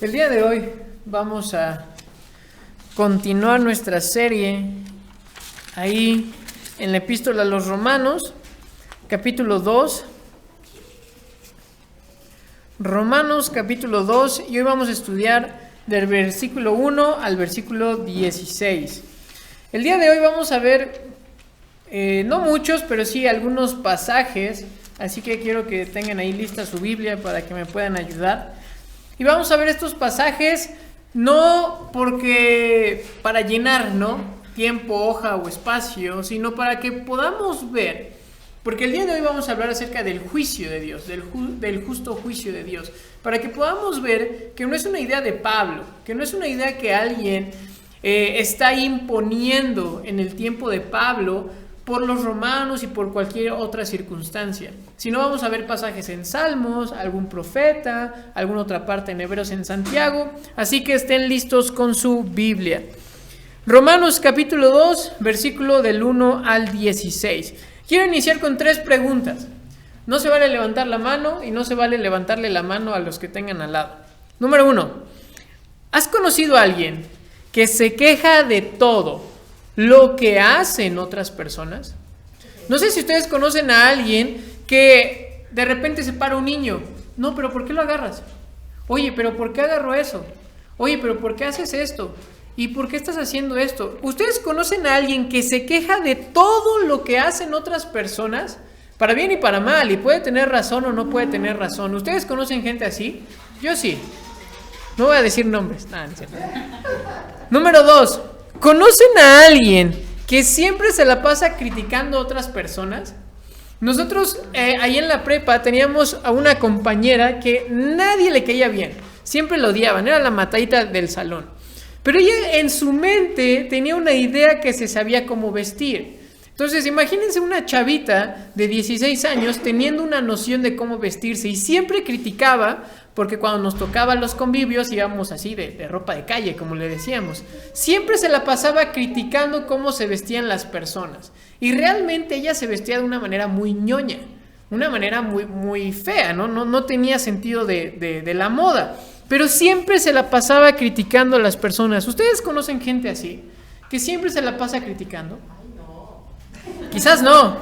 El día de hoy vamos a continuar nuestra serie ahí en la Epístola a los Romanos, capítulo 2. Romanos capítulo 2, y hoy vamos a estudiar del versículo 1 al versículo 16. El día de hoy vamos a ver, no muchos, pero sí algunos pasajes, así que quiero que tengan ahí lista su Biblia para que me puedan ayudar. Y vamos a ver estos pasajes no porque para llenar, tiempo, hoja o espacio, sino para que podamos ver. Porque el día de hoy vamos a hablar acerca del juicio de Dios, del justo juicio de Dios, para que podamos ver que no es una idea de Pablo, que no es una idea que alguien está imponiendo en el tiempo de Pablo por los romanos y por cualquier otra circunstancia, sino vamos a ver pasajes en Salmos, algún profeta, alguna otra parte en Hebreos, en Santiago, así que estén listos con su Biblia. Romanos capítulo 2, versículo del 1 al 16. Quiero iniciar con 3 preguntas. No se vale levantar la mano y no se vale levantarle la mano a los que tengan al lado. Número 1. ¿Has conocido a alguien que se queja de todo lo que hacen otras personas? No sé si ustedes conocen a alguien que de repente se para un niño. No, pero ¿por qué lo agarras? Oye, pero ¿por qué agarró eso? Oye, pero ¿por qué haces esto? ¿Y por qué estás haciendo esto? ¿Ustedes conocen a alguien que se queja de todo lo que hacen otras personas? Para bien y para mal, y puede tener razón o no puede tener razón. ¿Ustedes conocen gente así? Yo sí. No voy a decir nombres. No es cierto. Número 2. ¿Conocen a alguien que siempre se la pasa criticando a otras personas? Nosotros ahí en la prepa teníamos a una compañera que nadie le caía bien. Siempre la odiaban, era la matadita del salón. Pero ella en su mente tenía una idea que se sabía cómo vestir. Entonces imagínense una chavita de 16 años teniendo una noción de cómo vestirse y siempre criticaba, porque cuando nos tocaban los convivios íbamos así de ropa de calle, como le decíamos. Siempre se la pasaba criticando cómo se vestían las personas. Y realmente ella se vestía de una manera muy ñoña, una manera muy, muy fea, no tenía sentido de la moda. Pero siempre se la pasaba criticando a las personas. ¿Ustedes conocen gente así? Que siempre se la pasa criticando. Quizás no.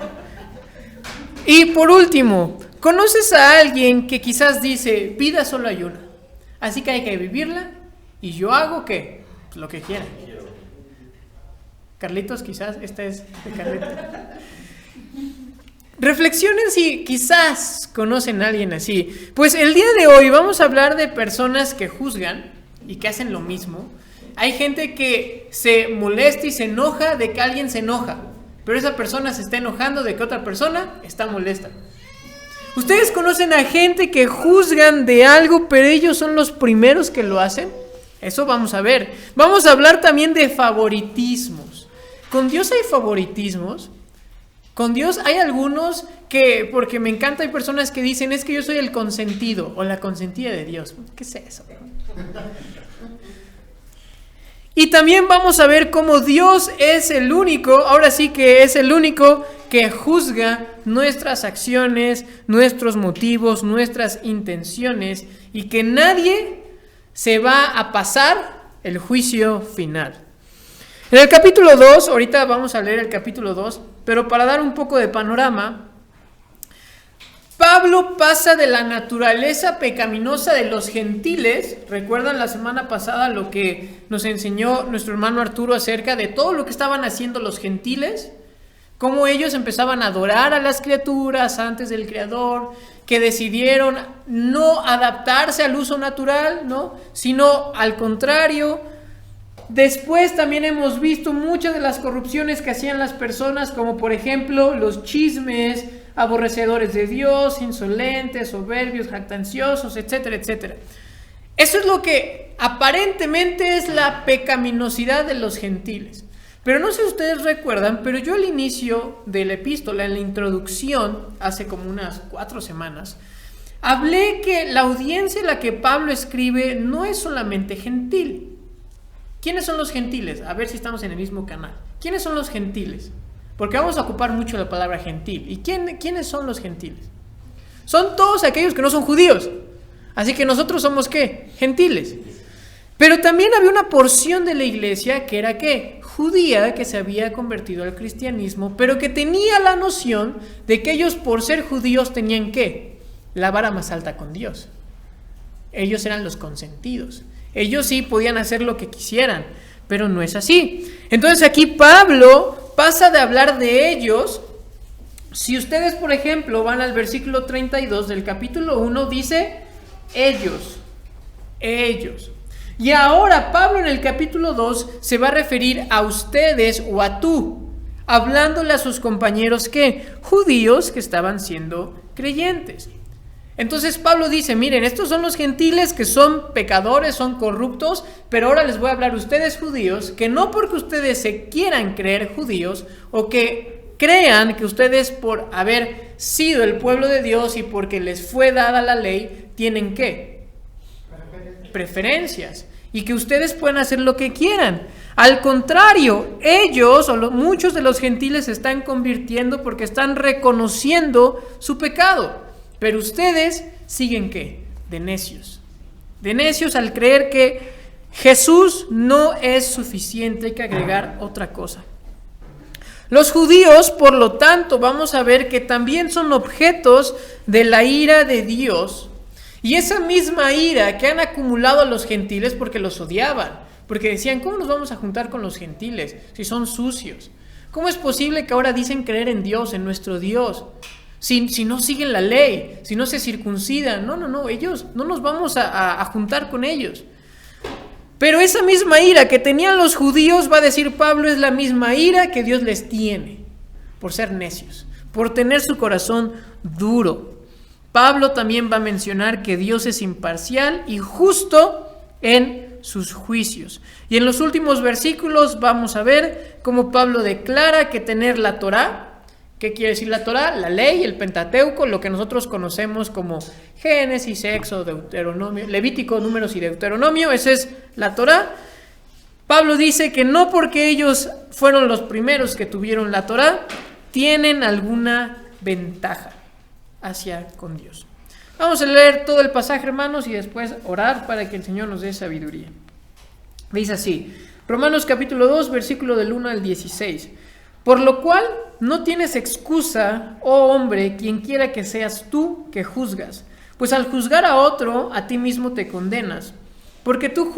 Y por último, ¿conoces a alguien que quizás dice, vida solo hay una, así que hay que vivirla y yo hago ¿qué? Pues lo que quiera? Carlitos, quizás, esta es de Carlitos. Reflexionen si quizás conocen a alguien así. Pues el día de hoy vamos a hablar de personas que juzgan y que hacen lo mismo. Hay gente que se molesta y se enoja de que alguien se enoja, pero esa persona se está enojando de que otra persona está molesta. ¿Ustedes conocen a gente que juzgan de algo, pero ellos son los primeros que lo hacen? Eso vamos a ver. Vamos a hablar también de favoritismos. ¿Con Dios hay favoritismos? Con Dios hay algunos que, porque me encanta, hay personas que dicen, es que yo soy el consentido o la consentida de Dios. ¿Qué es eso? Y también vamos a ver cómo Dios es el único, ahora sí que es el único que juzga nuestras acciones, nuestros motivos, nuestras intenciones, y que nadie se va a pasar el juicio final. En el capítulo 2, ahorita vamos a leer el capítulo 2, pero para dar un poco de panorama, Pablo pasa de la naturaleza pecaminosa de los gentiles. ¿Recuerdan la semana pasada lo que nos enseñó nuestro hermano Arturo acerca de todo lo que estaban haciendo los gentiles? Cómo ellos empezaban a adorar a las criaturas antes del Creador, que decidieron no adaptarse al uso natural, sino al contrario. Después también hemos visto muchas de las corrupciones que hacían las personas, como por ejemplo los chismes, aborrecedores de Dios, insolentes, soberbios, jactanciosos, etcétera, etcétera. Eso es lo que aparentemente es la pecaminosidad de los gentiles. Pero no sé si ustedes recuerdan, pero yo al inicio de la epístola, en la introducción, hace como unas 4 semanas, hablé que la audiencia a la que Pablo escribe no es solamente gentil. ¿Quiénes son los gentiles? A ver si estamos en el mismo canal. ¿Quiénes son los gentiles? Porque vamos a ocupar mucho la palabra gentil. ¿Y quiénes son los gentiles? Son todos aquellos que no son judíos. Así que nosotros somos ¿qué? Gentiles. Pero también había una porción de la iglesia que era ¿qué? Judía, que se había convertido al cristianismo, pero que tenía la noción de que ellos, por ser judíos, tenían ¿qué? La vara más alta con Dios. Ellos eran los consentidos. Ellos sí podían hacer lo que quisieran, pero no es así. Entonces aquí Pablo pasa de hablar de ellos. Si ustedes, por ejemplo, van al versículo 32 del capítulo 1, dice ellos. Y ahora Pablo en el capítulo 2 se va a referir a ustedes o a tú, hablándole a sus compañeros que judíos que estaban siendo creyentes. Entonces Pablo dice, miren, estos son los gentiles que son pecadores, son corruptos, pero ahora les voy a hablar a ustedes judíos, que no porque ustedes se quieran creer judíos o que crean que ustedes por haber sido el pueblo de Dios y porque les fue dada la ley, tienen ¿qué? Preferencias. Y que ustedes pueden hacer lo que quieran. Al contrario, ellos o muchos de los gentiles se están convirtiendo porque están reconociendo su pecado. Pero ustedes siguen ¿qué? De necios. De necios al creer que Jesús no es suficiente, hay que agregar otra cosa. Los judíos, por lo tanto, vamos a ver que también son objetos de la ira de Dios. Y esa misma ira que han acumulado a los gentiles porque los odiaban, porque decían, ¿cómo nos vamos a juntar con los gentiles si son sucios? ¿Cómo es posible que ahora dicen creer en Dios, en nuestro Dios? Si no siguen la ley, si no se circuncidan, no, ellos, no nos vamos a juntar con ellos. Pero esa misma ira que tenían los judíos, va a decir Pablo, es la misma ira que Dios les tiene, por ser necios, por tener su corazón duro. Pablo también va a mencionar que Dios es imparcial y justo en sus juicios. Y en los últimos versículos vamos a ver cómo Pablo declara que tener la Torá, ¿qué quiere decir la Torá? La ley, el Pentateuco, lo que nosotros conocemos como Génesis, Éxodo, Deuteronomio, Levítico, Números y Deuteronomio, esa es la Torá. Pablo dice que no porque ellos fueron los primeros que tuvieron la Torá, tienen alguna ventaja hacia con Dios. Vamos a leer todo el pasaje, hermanos, y después orar para que el Señor nos dé sabiduría. Dice así, Romanos capítulo 2, versículo del 1 al 16. Por lo cual no tienes excusa, oh hombre, quien quiera que seas tú que juzgas, pues al juzgar a otro, a ti mismo te condenas, porque tú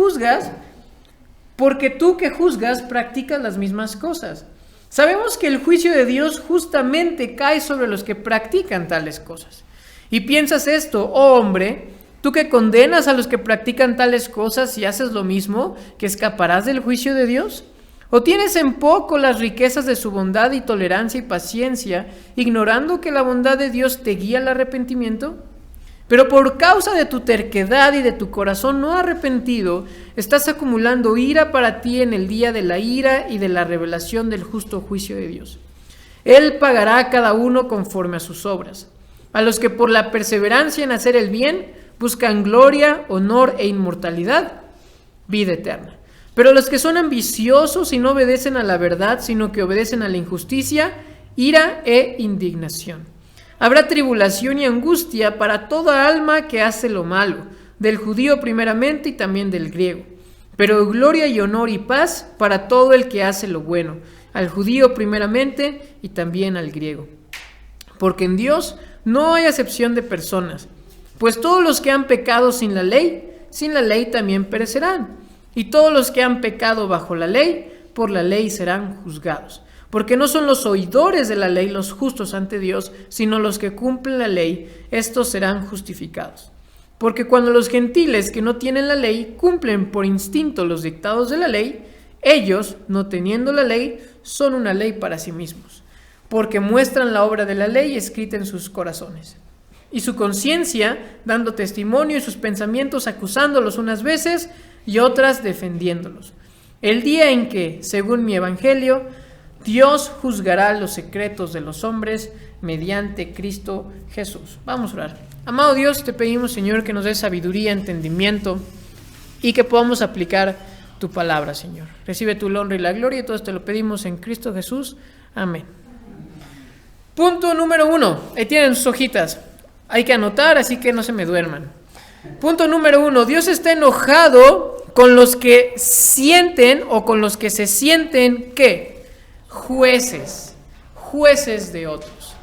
que juzgas practicas las mismas cosas. Sabemos que el juicio de Dios justamente cae sobre los que practican tales cosas. Y piensas esto, oh hombre, tú que condenas a los que practican tales cosas y haces lo mismo, ¿que escaparás del juicio de Dios? ¿O tienes en poco las riquezas de su bondad y tolerancia y paciencia, ignorando que la bondad de Dios te guía al arrepentimiento? Pero por causa de tu terquedad y de tu corazón no arrepentido, estás acumulando ira para ti en el día de la ira y de la revelación del justo juicio de Dios. Él pagará a cada uno conforme a sus obras. A los que por la perseverancia en hacer el bien buscan gloria, honor e inmortalidad, vida eterna. Pero los que son ambiciosos y no obedecen a la verdad, sino que obedecen a la injusticia, ira e indignación. Habrá tribulación y angustia para toda alma que hace lo malo, del judío primeramente y también del griego. Pero gloria y honor y paz para todo el que hace lo bueno, al judío primeramente y también al griego. Porque en Dios no hay acepción de personas, pues todos los que han pecado sin la ley también perecerán. Y todos los que han pecado bajo la ley, por la ley serán juzgados. Porque no son los oidores de la ley los justos ante Dios, sino los que cumplen la ley, estos serán justificados. Porque cuando los gentiles que no tienen la ley cumplen por instinto los dictados de la ley, ellos, no teniendo la ley, son una ley para sí mismos, porque muestran la obra de la ley escrita en sus corazones. Y su conciencia, dando testimonio, y sus pensamientos acusándolos unas veces y otras defendiéndolos. El día en que, según mi evangelio, Dios juzgará los secretos de los hombres mediante Cristo Jesús. Vamos a orar. Amado Dios, te pedimos, Señor, que nos des sabiduría, entendimiento y que podamos aplicar tu palabra, Señor. Recibe tu honra y la gloria y todo esto te lo pedimos en Cristo Jesús. Amén. Punto número 1. Ahí tienen sus hojitas. Hay que anotar, así que no se me duerman. Punto número 1. Dios está enojado con los que sienten o con los que se sienten, ¿qué? Jueces de otros.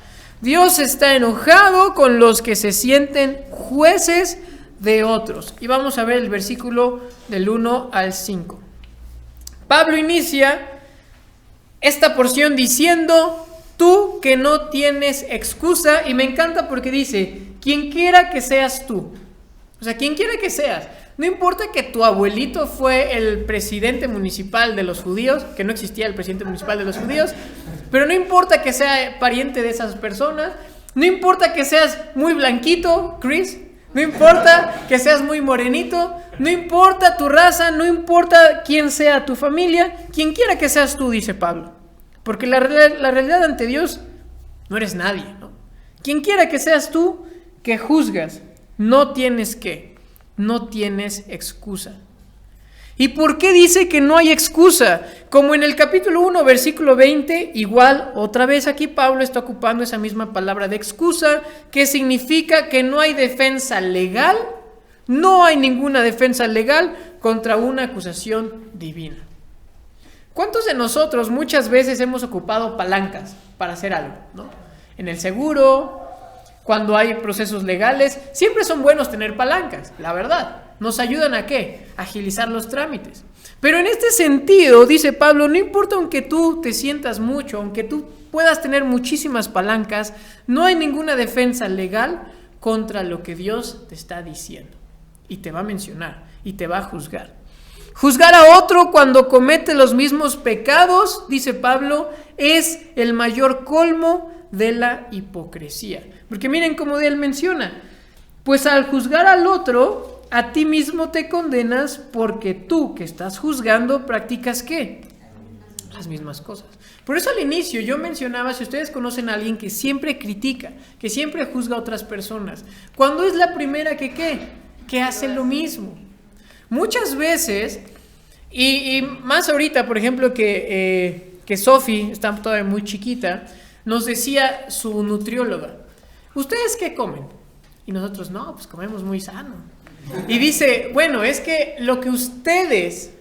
Dios está enojado con los que se sienten jueces de otros. Y vamos a ver el versículo del 1 al 5. Pablo inicia esta porción diciendo: tú que no tienes excusa, y me encanta porque dice, quien quiera que seas tú, o sea, quien quiera que seas, no importa que tu abuelito fue el presidente municipal de los judíos, que no existía el presidente municipal de los judíos, pero no importa que sea pariente de esas personas, no importa que seas muy blanquito, Chris, no importa que seas muy morenito, no importa tu raza, no importa quién sea tu familia, quien quiera que seas tú, dice Pablo. Porque la realidad ante Dios, no eres nadie, ¿no? Quien quiera que seas tú, que juzgas, no tienes excusa. ¿Y por qué dice que no hay excusa? Como en el capítulo 1, versículo 20, igual, otra vez aquí Pablo está ocupando esa misma palabra de excusa, que significa que no hay defensa legal, no hay ninguna defensa legal contra una acusación divina. ¿Cuántos de nosotros muchas veces hemos ocupado palancas para hacer algo, ¿no? En el seguro, cuando hay procesos legales, siempre son buenos tener palancas, la verdad. ¿Nos ayudan a qué? A agilizar los trámites. Pero en este sentido, dice Pablo, no importa aunque tú te sientas mucho, aunque tú puedas tener muchísimas palancas, no hay ninguna defensa legal contra lo que Dios te está diciendo. Y te va a mencionar, y te va a juzgar. Juzgar a otro cuando comete los mismos pecados, dice Pablo, es el mayor colmo de la hipocresía. Porque miren cómo él menciona, pues al juzgar al otro, a ti mismo te condenas porque tú que estás juzgando practicas ¿qué? Las mismas cosas. Por eso al inicio yo mencionaba, si ustedes conocen a alguien que siempre critica, que siempre juzga a otras personas, ¿cuándo es la primera que qué? Que hace lo mismo. Muchas veces, y más ahorita, por ejemplo, que Sofi, está todavía muy chiquita, nos decía su nutrióloga, ¿ustedes qué comen? Y nosotros, no, pues comemos muy sano. Y dice, bueno, es que lo que ustedes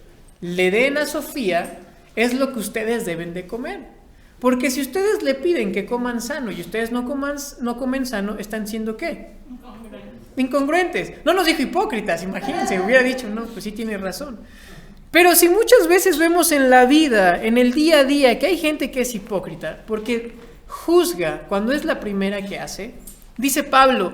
le den a Sofía es lo que ustedes deben de comer. Porque si ustedes le piden que coman sano y ustedes no comen sano, ¿están siendo qué? Incongruentes. No nos dijo hipócritas, imagínense, hubiera dicho, no, pues sí tiene razón. Pero si muchas veces vemos en la vida, en el día a día, que hay gente que es hipócrita, porque juzga cuando es la primera que hace, dice Pablo,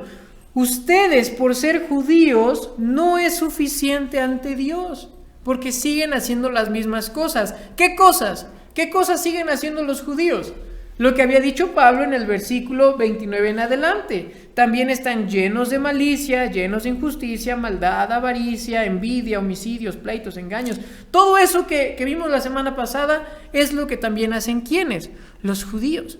ustedes por ser judíos no es suficiente ante Dios, porque siguen haciendo las mismas cosas. ¿Qué cosas? ¿Qué cosas siguen haciendo los judíos? Lo que había dicho Pablo en el versículo 29 en adelante. También están llenos de malicia, llenos de injusticia, maldad, avaricia, envidia, homicidios, pleitos, engaños. Todo eso que vimos la semana pasada es lo que también hacen ¿quiénes? Los judíos.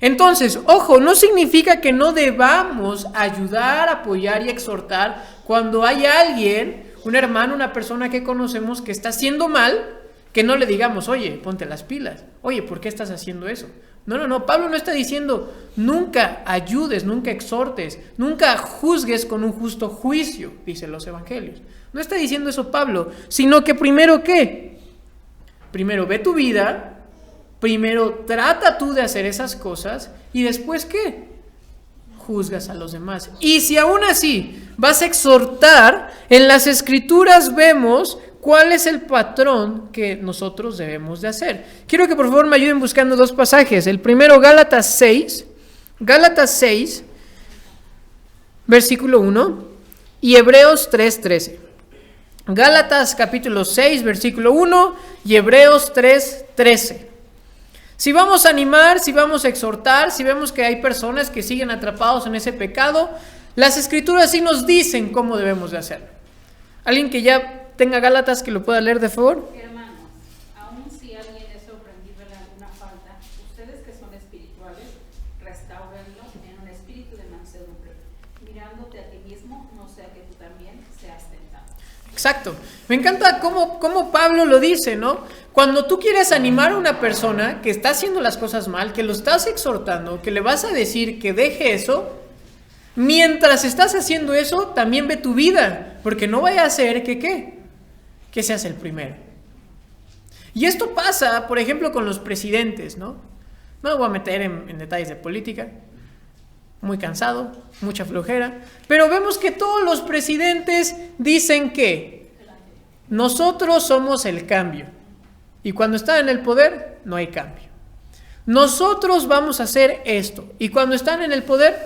Entonces, ojo, no significa que no debamos ayudar, apoyar y exhortar cuando hay alguien, un hermano, una persona que conocemos que está haciendo mal, que no le digamos, oye, ponte las pilas, oye, ¿por qué estás haciendo eso? No, Pablo no está diciendo, nunca ayudes, nunca exhortes, nunca juzgues con un justo juicio, dicen los evangelios. No está diciendo eso Pablo, sino que primero, ¿qué? Primero ve tu vida, primero trata tú de hacer esas cosas y después, ¿qué? Juzgas a los demás. Y si aún así vas a exhortar, en las Escrituras vemos ¿cuál es el patrón que nosotros debemos de hacer? Quiero que por favor me ayuden buscando dos pasajes. El primero, Gálatas 6, versículo 1, y Hebreos 3:13. Gálatas capítulo 6, versículo 1, y Hebreos 3:13. Si vamos a animar, si vamos a exhortar, si vemos que hay personas que siguen atrapados en ese pecado, las Escrituras sí nos dicen cómo debemos de hacerlo. ¿Alguien que ya tenga Gálatas que lo pueda leer de favor? Hermanos, aun si alguien es sorprendido en alguna falta, ustedes que son espirituales, restáurenlo en un espíritu de mansedumbre, mirándote a ti mismo, no sea que tú también seas tentado. Exacto. Me encanta cómo Pablo lo dice, ¿no? Cuando tú quieres animar a una persona que está haciendo las cosas mal, que lo estás exhortando, que le vas a decir que deje eso, mientras estás haciendo eso, también ve tu vida, porque no vaya a ser que ¿qué? que seas el primero. Y esto pasa, por ejemplo, con los presidentes, ¿no? No me voy a meter en detalles de política, muy cansado, mucha flojera, pero vemos que todos los presidentes dicen que nosotros somos el cambio, y cuando están en el poder no hay cambio. Nosotros vamos a hacer esto, y cuando están en el poder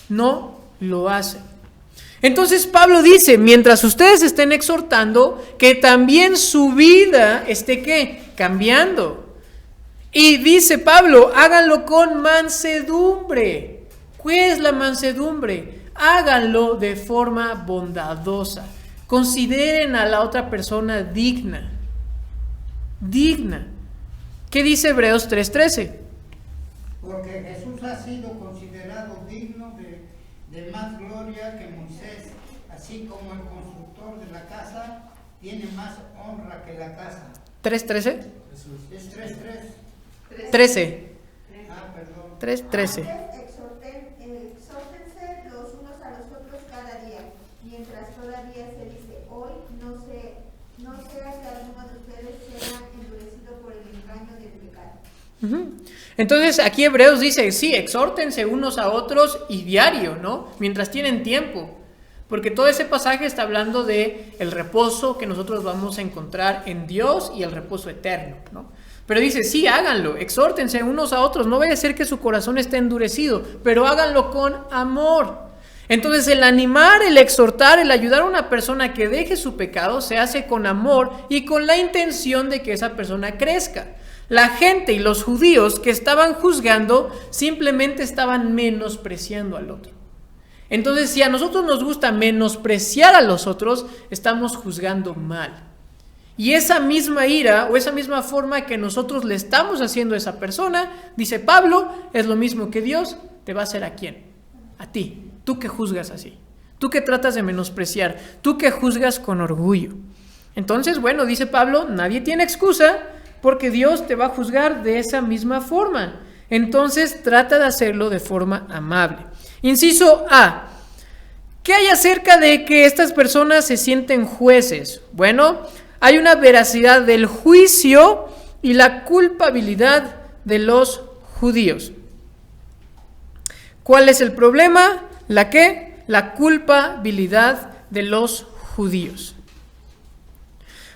no lo hacen. Entonces Pablo dice, mientras ustedes estén exhortando, que también su vida esté ¿qué? Cambiando. Y dice Pablo, háganlo con mansedumbre. ¿Qué es la mansedumbre? Háganlo de forma bondadosa. Consideren a la otra persona digna. Digna. ¿Qué dice Hebreos 3:13? Porque Jesús ha sido considerado digno de más gloria que Moisés, así como el constructor de la casa tiene más honra que la casa. ¿3:13? Es 3:3. 13. Ah, perdón. 3:13. Exhórtense los unos a los otros cada día, mientras todavía se dice hoy, no sea que alguno de ustedes sea endurecido por el engaño del pecado. Entonces aquí Hebreos dice, sí, exhórtense unos a otros y diario, ¿no? Mientras tienen tiempo. Porque todo ese pasaje está hablando de el reposo que nosotros vamos a encontrar en Dios y el reposo eterno, ¿no? Pero dice, sí, háganlo, exhórtense unos a otros, no vaya a ser que su corazón esté endurecido, pero háganlo con amor. Entonces el animar, el exhortar, el ayudar a una persona que deje su pecado se hace con amor y con la intención de que esa persona crezca. La gente y los judíos que estaban juzgando simplemente estaban menospreciando al otro. Entonces, si a nosotros nos gusta menospreciar a los otros, estamos juzgando mal. Y esa misma ira o esa misma forma que nosotros le estamos haciendo a esa persona, dice Pablo, es lo mismo que Dios te va a hacer. ¿A quién? A ti. Tú que juzgas así. Tú que tratas de menospreciar. Tú que juzgas con orgullo. Entonces, bueno, dice Pablo, nadie tiene excusa porque Dios te va a juzgar de esa misma forma. Entonces, trata de hacerlo de forma amable. Inciso A. ¿Qué hay acerca de que estas personas se sienten jueces? Bueno, hay una veracidad del juicio y la culpabilidad de los judíos. ¿Cuál es el problema? ¿La qué? La culpabilidad de los judíos.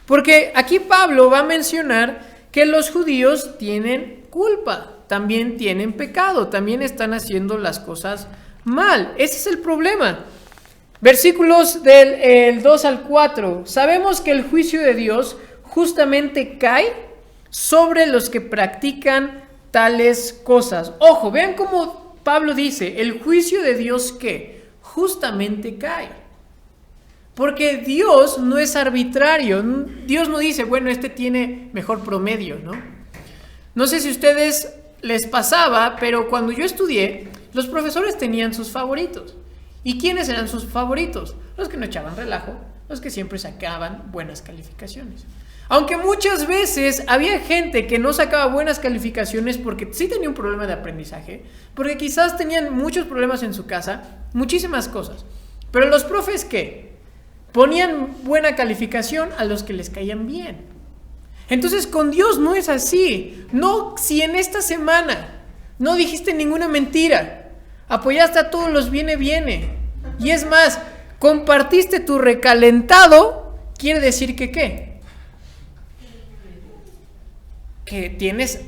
Porque aquí Pablo va a mencionar que los judíos tienen culpa, también tienen pecado, también están haciendo las cosas mal. Ese es el problema. Versículos del 2 al 4. Sabemos que el juicio de Dios justamente cae sobre los que practican tales cosas. Ojo, vean cómo Pablo dice, el juicio de Dios ¿qué? Justamente cae. Porque Dios no es arbitrario. Dios no dice, bueno, este tiene mejor promedio, ¿no? No sé si a ustedes les pasaba, pero cuando yo estudié, los profesores tenían sus favoritos. ¿Y quiénes eran sus favoritos? Los que no echaban relajo, los que siempre sacaban buenas calificaciones. Aunque muchas veces había gente que no sacaba buenas calificaciones porque sí tenía un problema de aprendizaje, porque quizás tenían muchos problemas en su casa, muchísimas cosas. Pero los profes, ¿qué? Ponían buena calificación a los que les caían bien. Entonces con Dios no es así. No, si en esta semana no dijiste ninguna mentira, apoyaste a todos los viene. Y es más, compartiste tu recalentado, quiere decir que ¿qué? Que tienes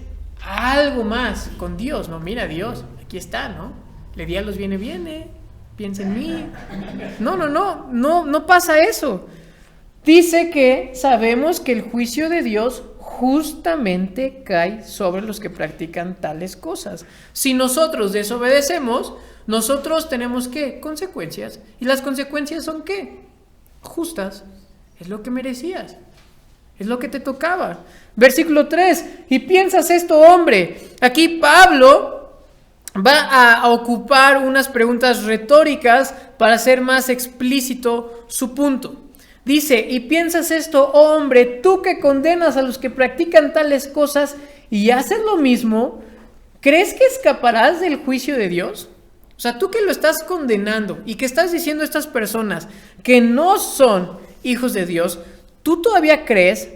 algo más con Dios, ¿no? Mira, Dios, aquí está, ¿no? Le di a los viene, piensa en mí. No pasa eso. Dice que sabemos que el juicio de Dios justamente cae sobre los que practican tales cosas. Si nosotros desobedecemos, nosotros tenemos ¿qué? Consecuencias. ¿Y las consecuencias son qué? Justas. Es lo que merecías. Es lo que te tocaba. Versículo 3. Y piensas esto, hombre. Aquí Pablo va a ocupar unas preguntas retóricas para hacer más explícito su punto. Dice, y piensas esto, oh hombre, tú que condenas a los que practican tales cosas y haces lo mismo, ¿crees que escaparás del juicio de Dios? O sea, tú que lo estás condenando y que estás diciendo a estas personas que no son hijos de Dios, ¿Tú todavía crees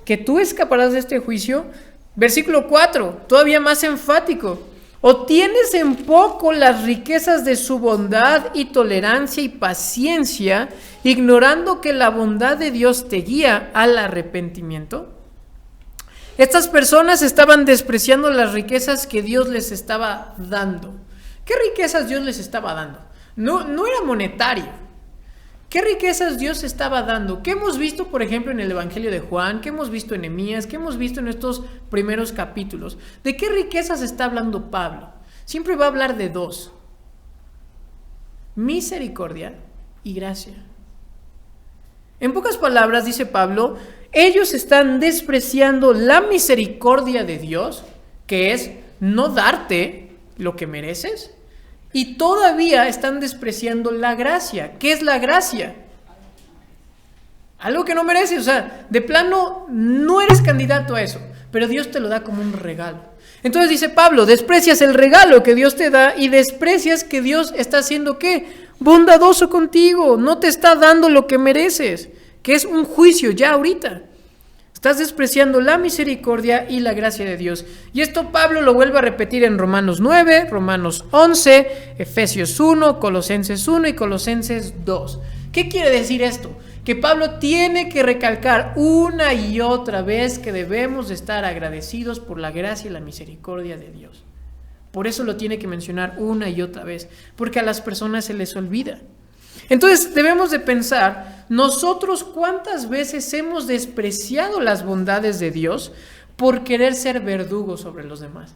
que tú escaparás de este juicio? Versículo 4, todavía más enfático. ¿O tienes en poco las riquezas de su bondad y tolerancia y paciencia, ignorando que la bondad de Dios te guía al arrepentimiento? Estas personas estaban despreciando las riquezas que Dios les estaba dando. ¿Qué riquezas Dios les estaba dando? No era monetario. ¿Qué riquezas Dios estaba dando? ¿Qué hemos visto, por ejemplo, en el Evangelio de Juan? ¿Qué hemos visto en Nehemías? ¿Qué hemos visto en estos primeros capítulos? ¿De qué riquezas está hablando Pablo? Siempre va a hablar de dos: misericordia y gracia. En pocas palabras, dice Pablo, ellos están despreciando la misericordia de Dios, que es no darte lo que mereces, y todavía están despreciando la gracia. ¿Qué es la gracia? Algo que no mereces, o sea, de plano no eres candidato a eso, pero Dios te lo da como un regalo. Entonces dice Pablo, desprecias el regalo que Dios te da y desprecias que Dios está haciendo ¿qué? Bondadoso contigo, no te está dando lo que mereces, que es un juicio ya ahorita. Estás despreciando la misericordia y la gracia de Dios. Y esto Pablo lo vuelve a repetir en Romanos 9, Romanos 11, Efesios 1, Colosenses 1 y Colosenses 2. ¿Qué quiere decir esto? Que Pablo tiene que recalcar una y otra vez que debemos de estar agradecidos por la gracia y la misericordia de Dios. Por eso lo tiene que mencionar una y otra vez, porque a las personas se les olvida. Entonces debemos de pensar, nosotros cuántas veces hemos despreciado las bondades de Dios por querer ser verdugos sobre los demás.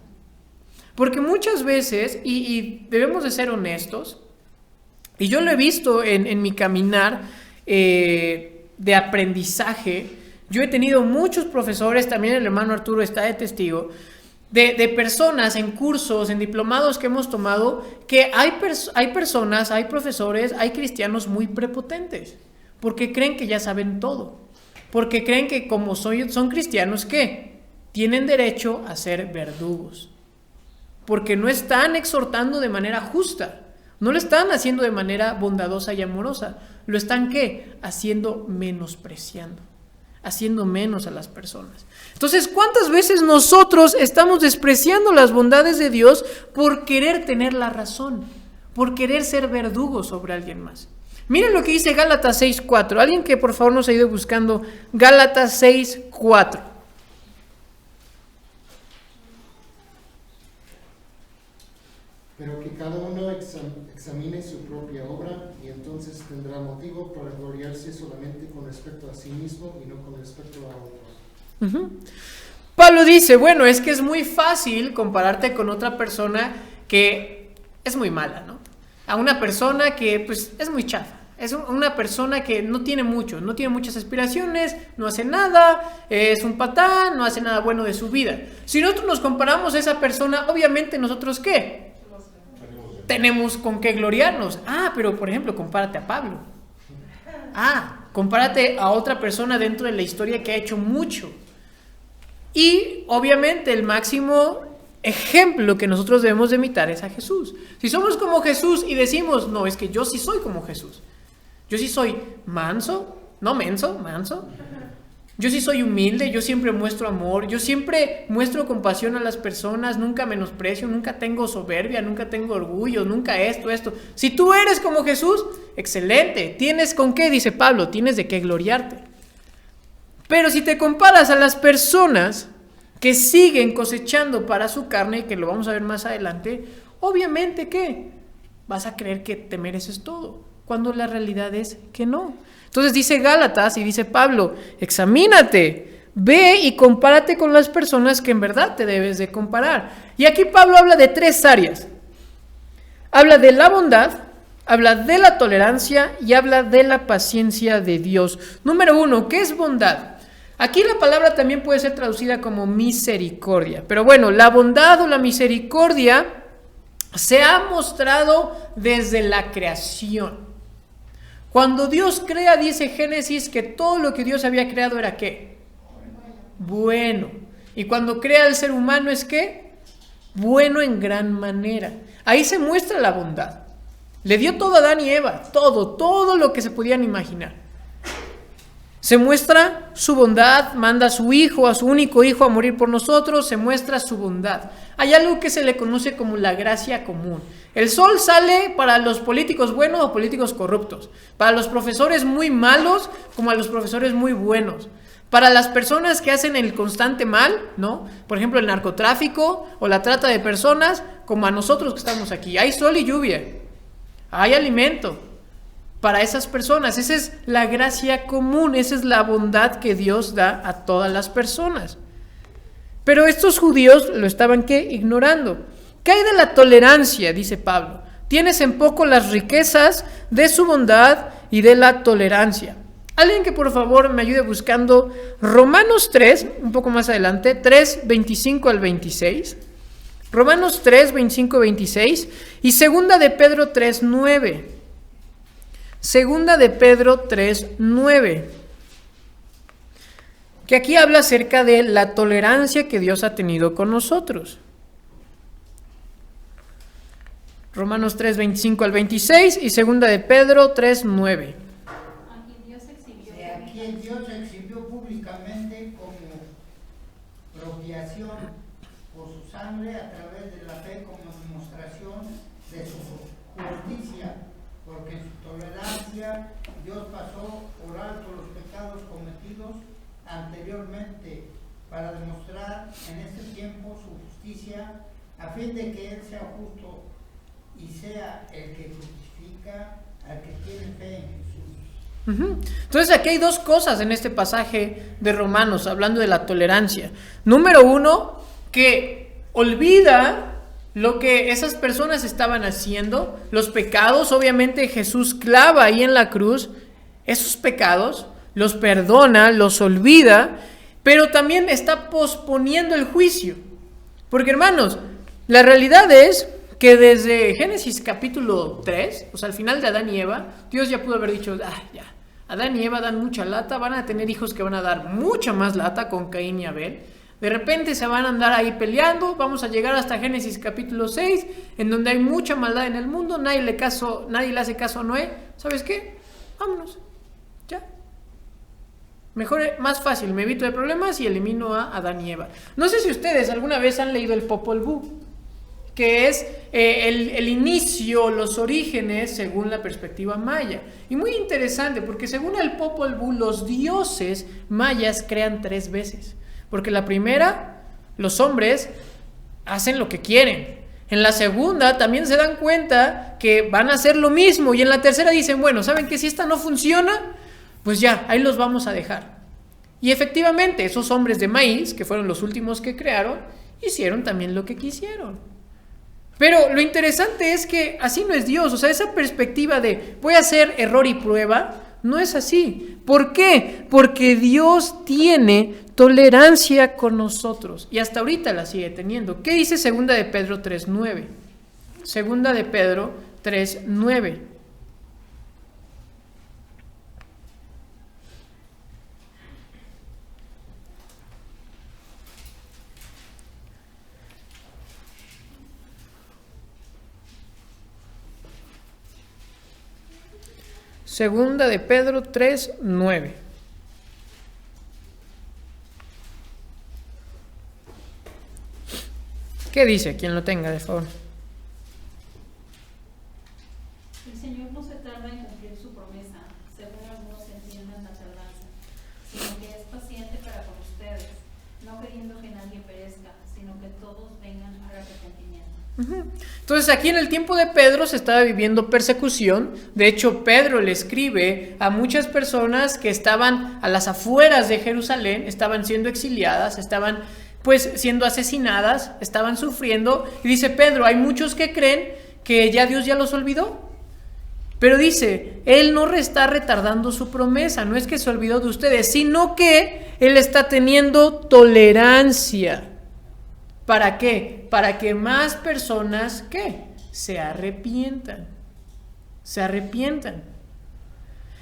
Porque muchas veces, y debemos de ser honestos, y yo lo he visto en mi caminar de aprendizaje, yo he tenido muchos profesores, también el hermano Arturo está de testigo, de personas en cursos, en diplomados que hemos tomado, que hay personas, hay profesores, hay cristianos muy prepotentes, porque creen que ya saben todo, porque creen que como son cristianos, ¿qué? Tienen derecho a ser verdugos, porque no están exhortando de manera justa, no lo están haciendo de manera bondadosa y amorosa, lo están ¿qué? Haciendo menospreciando, haciendo menos a las personas. Entonces, ¿cuántas veces nosotros estamos despreciando las bondades de Dios por querer tener la razón, por querer ser verdugos sobre alguien más? Miren lo que dice Gálatas 6:4. Alguien que por favor nos ayude buscando Gálatas 6:4. Pero que cada uno examine su propia obra y entonces tendrá motivo para gloriarse solamente con respecto a sí mismo y no con respecto a otros. Pablo dice, bueno, es que es muy fácil compararte con otra persona que es muy mala, ¿no? A una persona que pues es muy chafa, es una persona que no tiene mucho, no tiene muchas aspiraciones, no hace nada, es un patán, no hace nada bueno de su vida. Si nosotros nos comparamos a esa persona, obviamente nosotros ¿qué? Tenemos con qué gloriarnos. Pero por ejemplo, compárate a Pablo. Compárate a otra persona dentro de la historia que ha hecho mucho. Y obviamente el máximo ejemplo que nosotros debemos de imitar es a Jesús. Si somos como Jesús y decimos, no, es que yo sí soy como Jesús. Yo sí soy manso, no menso, manso. Yo sí soy humilde, yo siempre muestro amor, yo siempre muestro compasión a las personas, nunca menosprecio, nunca tengo soberbia, nunca tengo orgullo, nunca esto. Si tú eres como Jesús, excelente, tienes con qué, dice Pablo, tienes de qué gloriarte. Pero si te comparas a las personas que siguen cosechando para su carne, que lo vamos a ver más adelante, obviamente ¿qué? Vas a creer que te mereces todo, cuando la realidad es que no. Entonces dice Gálatas y dice Pablo, examínate, ve y compárate con las personas que en verdad te debes de comparar. Y aquí Pablo habla de 3 áreas. Habla de la bondad, habla de la tolerancia y habla de la paciencia de Dios. Número 1, ¿qué es bondad? Aquí la palabra también puede ser traducida como misericordia. Pero bueno, la bondad o la misericordia se ha mostrado desde la creación. Cuando Dios crea, dice Génesis, que todo lo que Dios había creado era ¿qué? Bueno. Y cuando crea el ser humano es ¿qué? Bueno en gran manera. Ahí se muestra la bondad. Le dio todo a Adán y Eva, todo lo que se podían imaginar. Se muestra su bondad, manda a su hijo, a su único hijo, a morir por nosotros, se muestra su bondad. Hay algo que se le conoce como la gracia común. El sol sale para los políticos buenos o políticos corruptos, para los profesores muy malos como a los profesores muy buenos, para las personas que hacen el constante mal, ¿no? Por ejemplo, el narcotráfico o la trata de personas, como a nosotros que estamos aquí. Hay sol y lluvia, hay alimento para esas personas. Esa es la gracia común, esa es la bondad que Dios da a todas las personas. Pero estos judíos lo estaban, ¿qué? Ignorando. ¿Qué hay de la tolerancia? Dice Pablo. Tienes en poco las riquezas de su bondad y de la tolerancia. Alguien que por favor me ayude buscando Romanos 3, un poco más adelante, 3, 25 al 26. Romanos 3, 25, 26 y segunda de Pedro 3, 9. Segunda de Pedro 3, 9. Que aquí habla acerca de la tolerancia que Dios ha tenido con nosotros. Romanos 3, 25 al 26 y segunda de Pedro 3, 9. A quien Dios exhibió públicamente como propiciación por su sangre a través de la fe como demostración de su justicia, porque en su tolerancia Dios pasó por alto los pecados cometidos anteriormente para demostrar en este tiempo su justicia, a fin de que Él sea justo y sea el que justifica al que tiene fe en Jesús. Entonces aquí hay dos cosas en este pasaje de Romanos, hablando de la tolerancia. Número uno, que olvida lo que esas personas estaban haciendo, los pecados. Obviamente Jesús clava ahí en la cruz esos pecados, los perdona, los olvida, pero también está posponiendo el juicio. Porque hermanos, la realidad es que desde Génesis capítulo 3, o sea, al final de Adán y Eva, Dios ya pudo haber dicho, ya, Adán y Eva dan mucha lata, van a tener hijos que van a dar mucha más lata con Caín y Abel. De repente se van a andar ahí peleando, vamos a llegar hasta Génesis capítulo 6, en donde hay mucha maldad en el mundo, nadie le hace caso a Noé. ¿Sabes qué? Vámonos, ya. Mejor, más fácil, me evito de problemas y elimino a Adán y Eva. No sé si ustedes alguna vez han leído el Popol Vuh, que es el inicio, los orígenes según la perspectiva maya. Y muy interesante, porque según el Popol Vuh, los dioses mayas crean 3 veces. Porque la primera, los hombres hacen lo que quieren. En la segunda también se dan cuenta que van a hacer lo mismo. Y en la tercera dicen, bueno, ¿saben qué? Si esta no funciona, pues ya, ahí los vamos a dejar. Y efectivamente, esos hombres de maíz, que fueron los últimos que crearon, hicieron también lo que quisieron. Pero lo interesante es que así no es Dios. O sea, esa perspectiva de voy a hacer error y prueba, no es así. ¿Por qué? Porque Dios tiene tolerancia con nosotros. Y hasta ahorita la sigue teniendo. ¿Qué dice segunda de Pedro 3:9? Segunda de Pedro 3:9. Segunda de Pedro 3:9. ¿Qué dice? Quien lo tenga, de favor. El Señor no se tarda en cumplir su promesa, según algunos entiendan la tardanza, sino que es paciente para con ustedes, no queriendo que nadie perezca, sino que todos vengan al arrepentimiento. Entonces aquí en el tiempo de Pedro se estaba viviendo persecución. De hecho, Pedro le escribe a muchas personas que estaban a las afueras de Jerusalén, estaban siendo exiliadas, estaban pues siendo asesinadas, estaban sufriendo. Y dice Pedro, hay muchos que creen que ya Dios ya los olvidó. Pero dice, Él no está retardando su promesa, no es que se olvidó de ustedes, sino que Él está teniendo tolerancia. ¿Para qué? Para que más personas, ¿qué? Se arrepientan. Se arrepientan.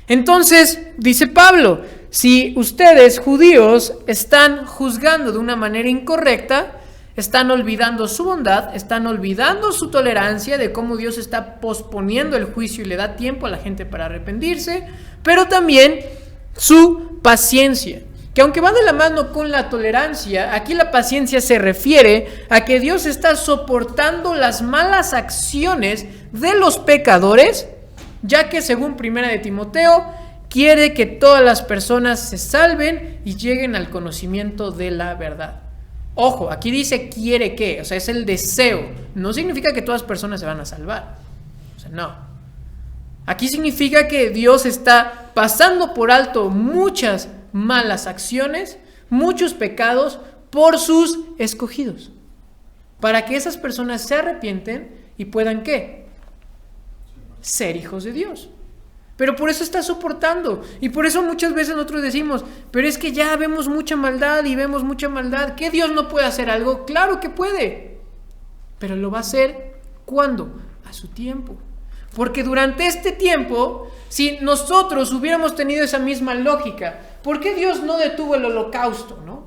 Entonces, dice Pablo, si ustedes, judíos, están juzgando de una manera incorrecta, están olvidando su bondad, están olvidando su tolerancia de cómo Dios está posponiendo el juicio y le da tiempo a la gente para arrepentirse, pero también su paciencia. Que aunque va de la mano con la tolerancia, aquí la paciencia se refiere a que Dios está soportando las malas acciones de los pecadores, ya que según 1 de Timoteo, quiere que todas las personas se salven y lleguen al conocimiento de la verdad. Ojo, aquí dice quiere que, o sea, es el deseo. No significa que todas las personas se van a salvar. O sea, no. Aquí significa que Dios está pasando por alto muchas malas acciones, muchos pecados por sus escogidos, para que esas personas se arrepienten y puedan ¿qué? Ser hijos de Dios. Pero por eso está soportando, y por eso muchas veces nosotros decimos, pero es que ya vemos mucha maldad y vemos mucha maldad, ¿que Dios no puede hacer algo? Claro que puede, pero lo va a hacer ¿cuándo? A su tiempo. Porque durante este tiempo, si nosotros hubiéramos tenido esa misma lógica, ¿por qué Dios no detuvo el holocausto, no?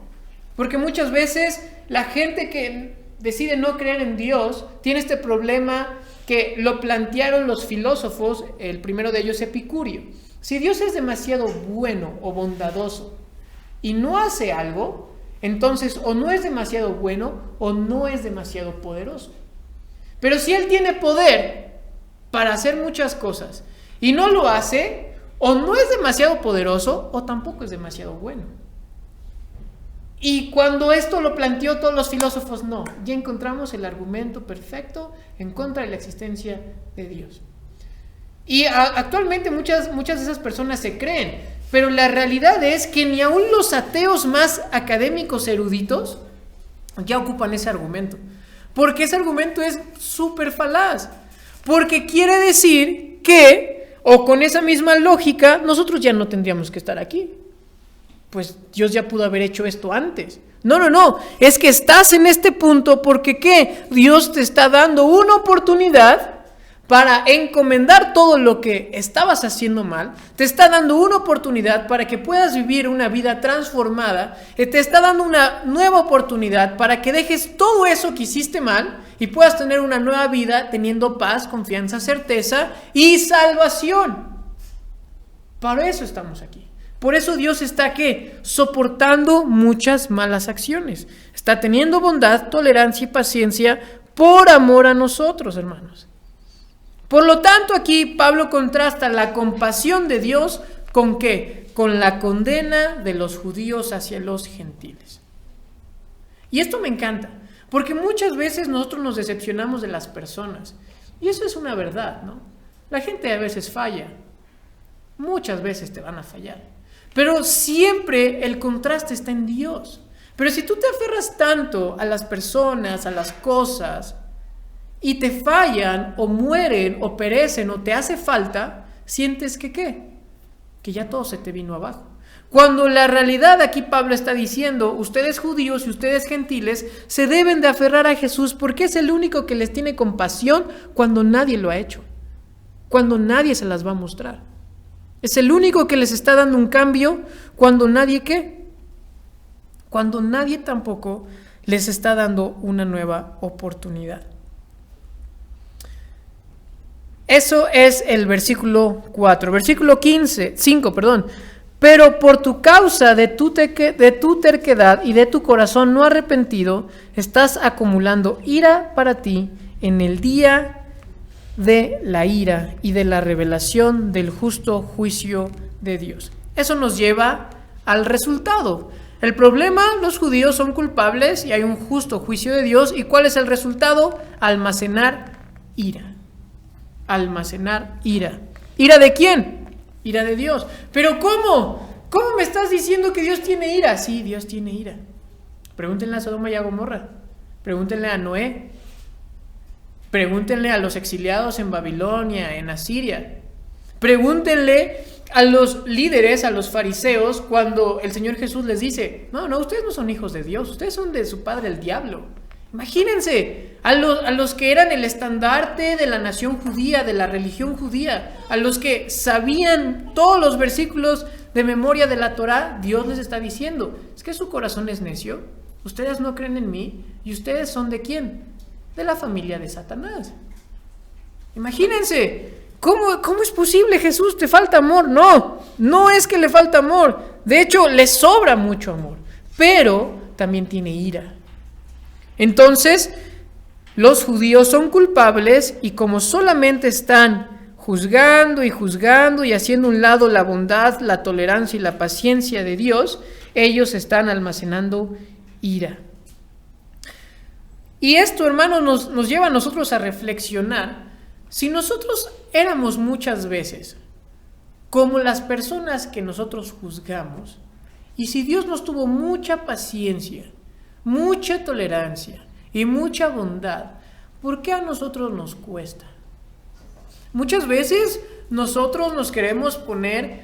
Porque muchas veces la gente que decide no creer en Dios tiene este problema que lo plantearon los filósofos, el primero de ellos Epicurio. Si Dios es demasiado bueno o bondadoso y no hace algo, entonces o no es demasiado bueno o no es demasiado poderoso. Pero si Él tiene poder para hacer muchas cosas y no lo hace, o no es demasiado poderoso o tampoco es demasiado bueno. Y cuando esto lo planteó todos los filósofos, no, ya encontramos el argumento perfecto en contra de la existencia de Dios. Y actualmente muchas de esas personas se creen, pero la realidad es que ni aún los ateos más académicos eruditos ya ocupan ese argumento, porque ese argumento es súper falaz, porque quiere decir que, o con esa misma lógica, nosotros ya no tendríamos que estar aquí. Pues Dios ya pudo haber hecho esto antes. No, es que estás en este punto porque ¿qué? Dios te está dando una oportunidad para encomendar todo lo que estabas haciendo mal, te está dando una oportunidad para que puedas vivir una vida transformada, te está dando una nueva oportunidad para que dejes todo eso que hiciste mal y puedas tener una nueva vida teniendo paz, confianza, certeza y salvación. Para eso estamos aquí. Por eso Dios está ¿qué? Soportando muchas malas acciones. Está teniendo bondad, tolerancia y paciencia por amor a nosotros, hermanos. Por lo tanto, aquí Pablo contrasta la compasión de Dios ¿con qué? Con la condena de los judíos hacia los gentiles. Y esto me encanta, porque muchas veces nosotros nos decepcionamos de las personas. Y eso es una verdad, ¿no? La gente a veces falla. Muchas veces te van a fallar. Pero siempre el contraste está en Dios. Pero si tú te aferras tanto a las personas, a las cosas, y te fallan, o mueren, o perecen, o te hace falta, sientes que ¿qué? Que ya todo se te vino abajo. Cuando la realidad aquí Pablo está diciendo, ustedes judíos y ustedes gentiles se deben de aferrar a Jesús porque es el único que les tiene compasión cuando nadie lo ha hecho, cuando nadie se las va a mostrar. Es el único que les está dando un cambio cuando nadie ¿qué? Cuando nadie tampoco les está dando una nueva oportunidad. Eso es el versículo 4. Versículo 5. Pero por tu causa de tu terquedad y de tu corazón no arrepentido, estás acumulando ira para ti en el día de la ira y de la revelación del justo juicio de Dios. Eso nos lleva al resultado. El problema, los judíos son culpables y hay un justo juicio de Dios. ¿Y cuál es el resultado? Almacenar ira. Almacenar ira. ¿Ira de quién? Ira de Dios. ¿Pero cómo? ¿Cómo me estás diciendo que Dios tiene ira? Sí, Dios tiene ira. Pregúntenle a Sodoma y a Gomorra. Pregúntenle a Noé. Pregúntenle a los exiliados en Babilonia, en Asiria. Pregúntenle a los líderes, a los fariseos, cuando el Señor Jesús les dice, no, ustedes no son hijos de Dios, ustedes son de su padre el diablo. Imagínense, a los que eran el estandarte de la nación judía, de la religión judía, a los que sabían todos los versículos de memoria de la Torá, Dios les está diciendo, es que su corazón es necio, ustedes no creen en mí, y ustedes son ¿de quién? De la familia de Satanás. Imagínense, ¿Cómo es posible, Jesús? ¿Te falta amor? No es que le falta amor. De hecho, le sobra mucho amor. Pero también tiene ira. Entonces, los judíos son culpables y como solamente están juzgando y haciendo a un lado la bondad, la tolerancia y la paciencia de Dios, ellos están almacenando ira. Y esto, hermanos, nos lleva a nosotros a reflexionar. Si nosotros éramos muchas veces como las personas que nosotros juzgamos, y si Dios nos tuvo mucha paciencia, mucha tolerancia y mucha bondad, ¿por qué a nosotros nos cuesta? Muchas veces nosotros nos queremos poner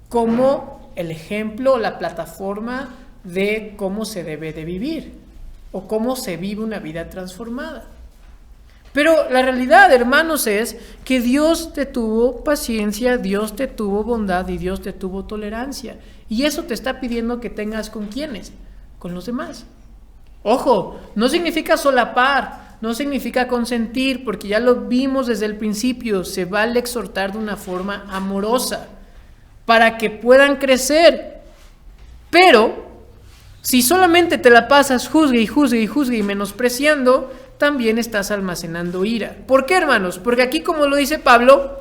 como el ejemplo, la plataforma de cómo se debe de vivir o cómo se vive una vida transformada. Pero la realidad, hermanos, es que Dios te tuvo paciencia, Dios te tuvo bondad y Dios te tuvo tolerancia. Y eso te está pidiendo que tengas ¿con quiénes? Con los demás. Ojo, no significa solapar, no significa consentir, porque ya lo vimos desde el principio, se vale exhortar de una forma amorosa para que puedan crecer. Pero si solamente te la pasas juzgue y menospreciando, también estás almacenando ira. ¿Por qué, hermanos? Porque aquí, como lo dice Pablo,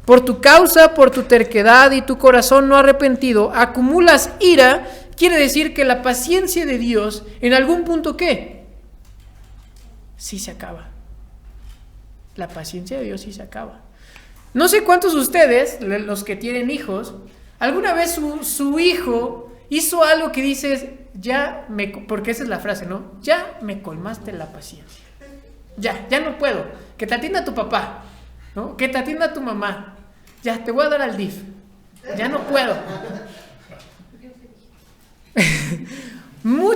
por tu causa, por tu terquedad y tu corazón no arrepentido, acumulas ira. Quiere decir que la paciencia de Dios, en algún punto, ¿qué? Sí se acaba. La paciencia de Dios sí se acaba. No sé cuántos de ustedes, los que tienen hijos, alguna vez su hijo hizo algo que dices, porque esa es la frase, ¿no? Ya me colmaste la paciencia. Ya no puedo. Que te atienda tu papá, ¿no? Que te atienda tu mamá. Ya, te voy a dar al DIF. Ya no puedo.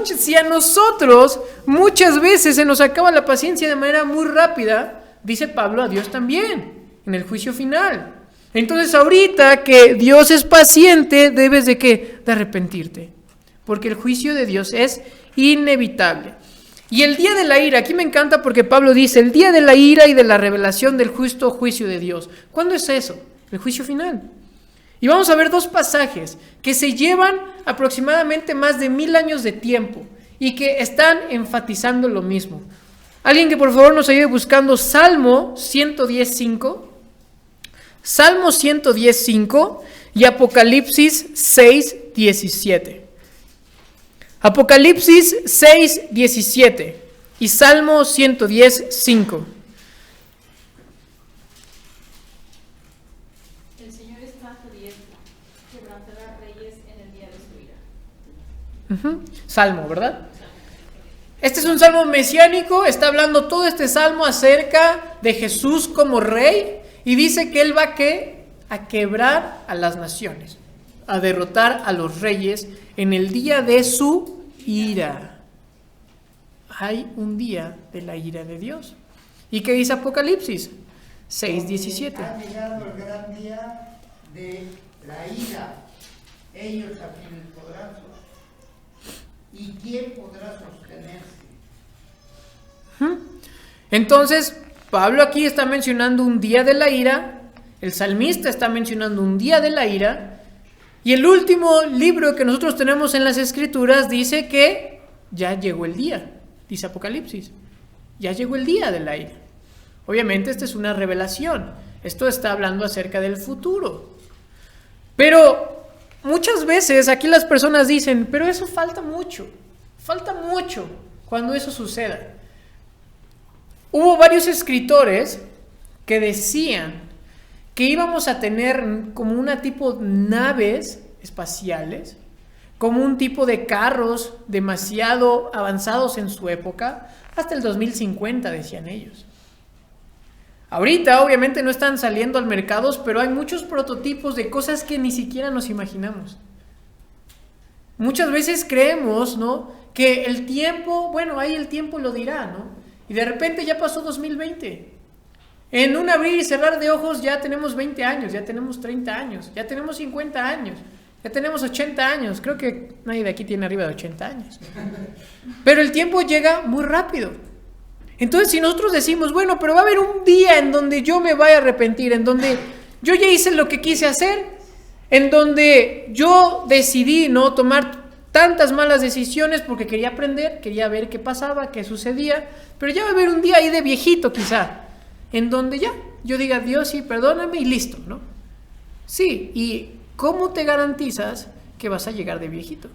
Si a nosotros muchas veces se nos acaba la paciencia de manera muy rápida, dice Pablo, a Dios también, en el juicio final. Entonces ahorita que Dios es paciente, debes de ¿qué? De arrepentirte, porque el juicio de Dios es inevitable. Y el día de la ira, aquí me encanta porque Pablo dice, el día de la ira y de la revelación del justo juicio de Dios. ¿Cuándo es eso? El juicio final. Y vamos a ver dos pasajes que se llevan aproximadamente más de 1000 años de tiempo y que están enfatizando lo mismo. Alguien que por favor nos ayude buscando Salmo 110:5, Salmo 110:5 y Apocalipsis 6:17. Apocalipsis 6:17 y Salmo 110:5. El Señor está a tu diestra, quebrantará reyes en el día de su ira. Salmo, ¿verdad? Este es un salmo mesiánico, está hablando todo este salmo acerca de Jesús como rey y dice que Él va a quebrar a las naciones, a derrotar a los reyes en el día de su ira. Hay un día de la ira de Dios. ¿Y qué dice Apocalipsis? 6:17. Ha llegado el gran día de la ira. Ellos a quienes podrán ¿y quién podrá sostenerse? Entonces, Pablo aquí está mencionando un día de la ira, el salmista está mencionando un día de la ira, y el último libro que nosotros tenemos en las Escrituras dice que ya llegó el día, dice Apocalipsis, ya llegó el día de la ira. Obviamente esta es una revelación, esto está hablando acerca del futuro. Pero muchas veces aquí las personas dicen, pero eso falta mucho cuando eso suceda. Hubo varios escritores que decían que íbamos a tener como una tipo naves espaciales, como un tipo de carros demasiado avanzados en su época, hasta el 2050 decían ellos. Ahorita obviamente no están saliendo al mercado, pero hay muchos prototipos de cosas que ni siquiera nos imaginamos. Muchas veces creemos, ¿no?, que el tiempo, bueno, ahí el tiempo lo dirá, ¿no? Y de repente ya pasó 2020. En un abrir y cerrar de ojos ya tenemos 20 años, ya tenemos 30 años, ya tenemos 50 años, ya tenemos 80 años. Creo que nadie de aquí tiene arriba de 80 años. Pero el tiempo llega muy rápido. Entonces, si nosotros decimos, bueno, pero va a haber un día en donde yo me vaya a arrepentir, en donde yo ya hice lo que quise hacer, en donde yo decidí no tomar tantas malas decisiones porque quería aprender, quería ver qué pasaba, qué sucedía, pero ya va a haber un día ahí de viejito quizá, en donde ya yo diga, Dios, sí, perdóname y listo, ¿no? Sí, ¿y cómo te garantizas que vas a llegar de viejito?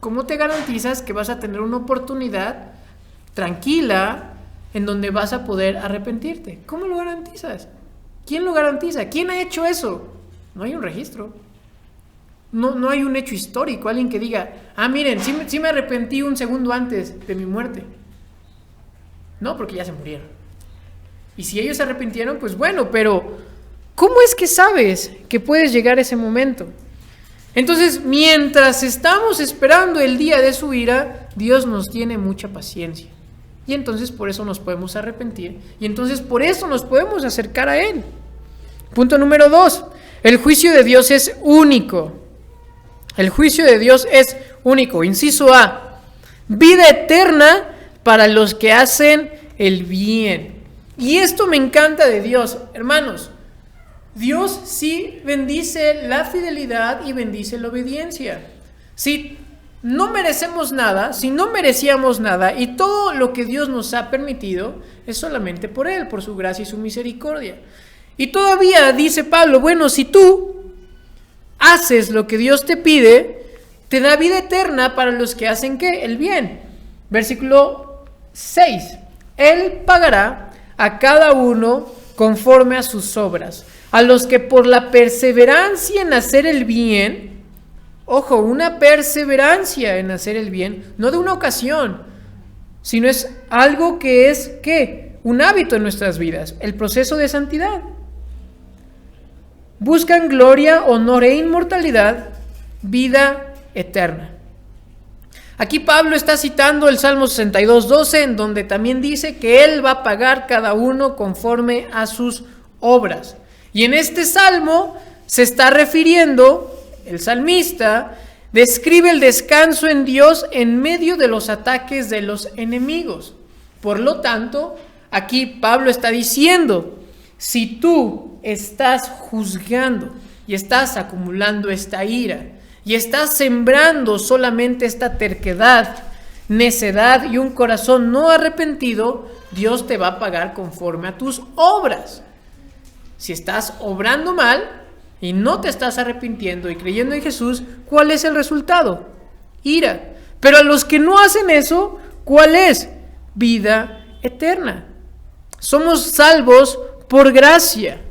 ¿Cómo te garantizas que vas a tener una oportunidad tranquila en donde vas a poder arrepentirte? ¿Cómo lo garantizas? ¿Quién lo garantiza? ¿Quién ha hecho eso? No hay un registro. No hay un hecho histórico, alguien que diga, miren, sí me arrepentí un segundo antes de mi muerte. No, porque ya se murieron. Y si ellos se arrepintieron, pues bueno, pero ¿cómo es que sabes que puedes llegar a ese momento? Entonces, mientras estamos esperando el día de su ira, Dios nos tiene mucha paciencia. Y entonces por eso nos podemos arrepentir. Y entonces por eso nos podemos acercar a Él. Punto número 2. El juicio de Dios es único. El juicio de Dios es único. Inciso A. Vida eterna para los que hacen el bien. Y esto me encanta de Dios, hermanos. Dios sí bendice la fidelidad y bendice la obediencia. Si no merecemos nada, si no merecíamos nada, y todo lo que Dios nos ha permitido es solamente por Él, por su gracia y su misericordia. Y todavía dice Pablo, bueno, si tú haces lo que Dios te pide, te da vida eterna para los que hacen ¿qué? El bien. Versículo 6. Él pagará a cada uno conforme a sus obras. A los que por la perseverancia en hacer el bien, ojo, una perseverancia en hacer el bien, no de una ocasión, sino es algo que es, ¿qué? Un hábito en nuestras vidas, el proceso de santidad. Buscan gloria, honor e inmortalidad, vida eterna. Aquí Pablo está citando el Salmo 62:12, en donde también dice que Él va a pagar cada uno conforme a sus obras. Y en este salmo se está refiriendo, el salmista describe el descanso en Dios en medio de los ataques de los enemigos. Por lo tanto, aquí Pablo está diciendo, si tú estás juzgando y estás acumulando esta ira y estás sembrando solamente esta terquedad, necedad y un corazón no arrepentido, Dios te va a pagar conforme a tus obras. Si estás obrando mal y no te estás arrepintiendo y creyendo en Jesús, ¿cuál es el resultado? Ira. Pero a los que no hacen eso, ¿cuál es? Vida eterna. Somos salvos por gracia,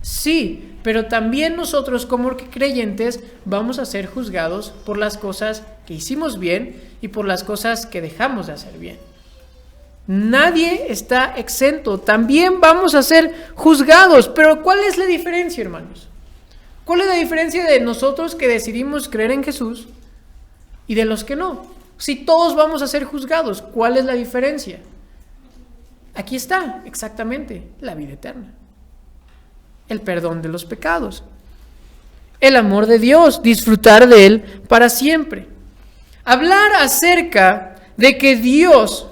sí, pero también nosotros como creyentes vamos a ser juzgados por las cosas que hicimos bien y por las cosas que dejamos de hacer bien. Nadie está exento, también vamos a ser juzgados, pero ¿cuál es la diferencia, hermanos? ¿Cuál es la diferencia de nosotros que decidimos creer en Jesús y de los que no? Si todos vamos a ser juzgados, ¿cuál es la diferencia? Aquí está, exactamente, la vida eterna, el perdón de los pecados, el amor de Dios, disfrutar de Él para siempre. Hablar acerca de que Dios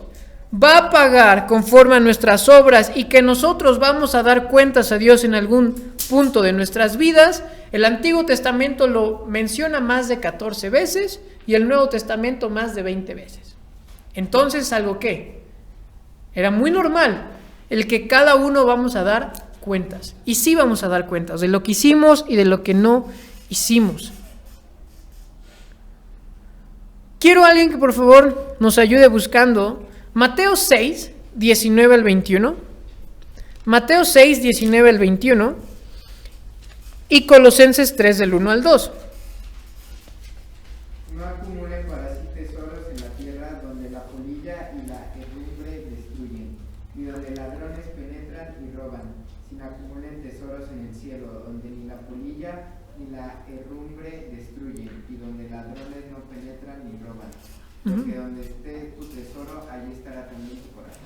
va a pagar conforme a nuestras obras y que nosotros vamos a dar cuentas a Dios en algún punto de nuestras vidas, el Antiguo Testamento lo menciona más de 14 veces y el Nuevo Testamento más de 20 veces. Entonces, ¿algo qué? Era muy normal el que cada uno vamos a dar cuentas. Y sí vamos a dar cuentas de lo que hicimos y de lo que no hicimos. Quiero a alguien que por favor nos ayude buscando Mateo 6, 19 al 21. Mateo 6, 19 al 21. Y Colosenses 3, del 1 al 2. No acumulen para sí tesoros en la tierra donde la polilla y la herrumbre destruyen, ni donde ladrones penetran y roban, sino acumulen tesoros en el cielo, donde ni la polilla ni la herrumbre destruyen, y donde ladrones no penetran ni roban. Porque donde esté tu tesoro, allí estará también tu corazón.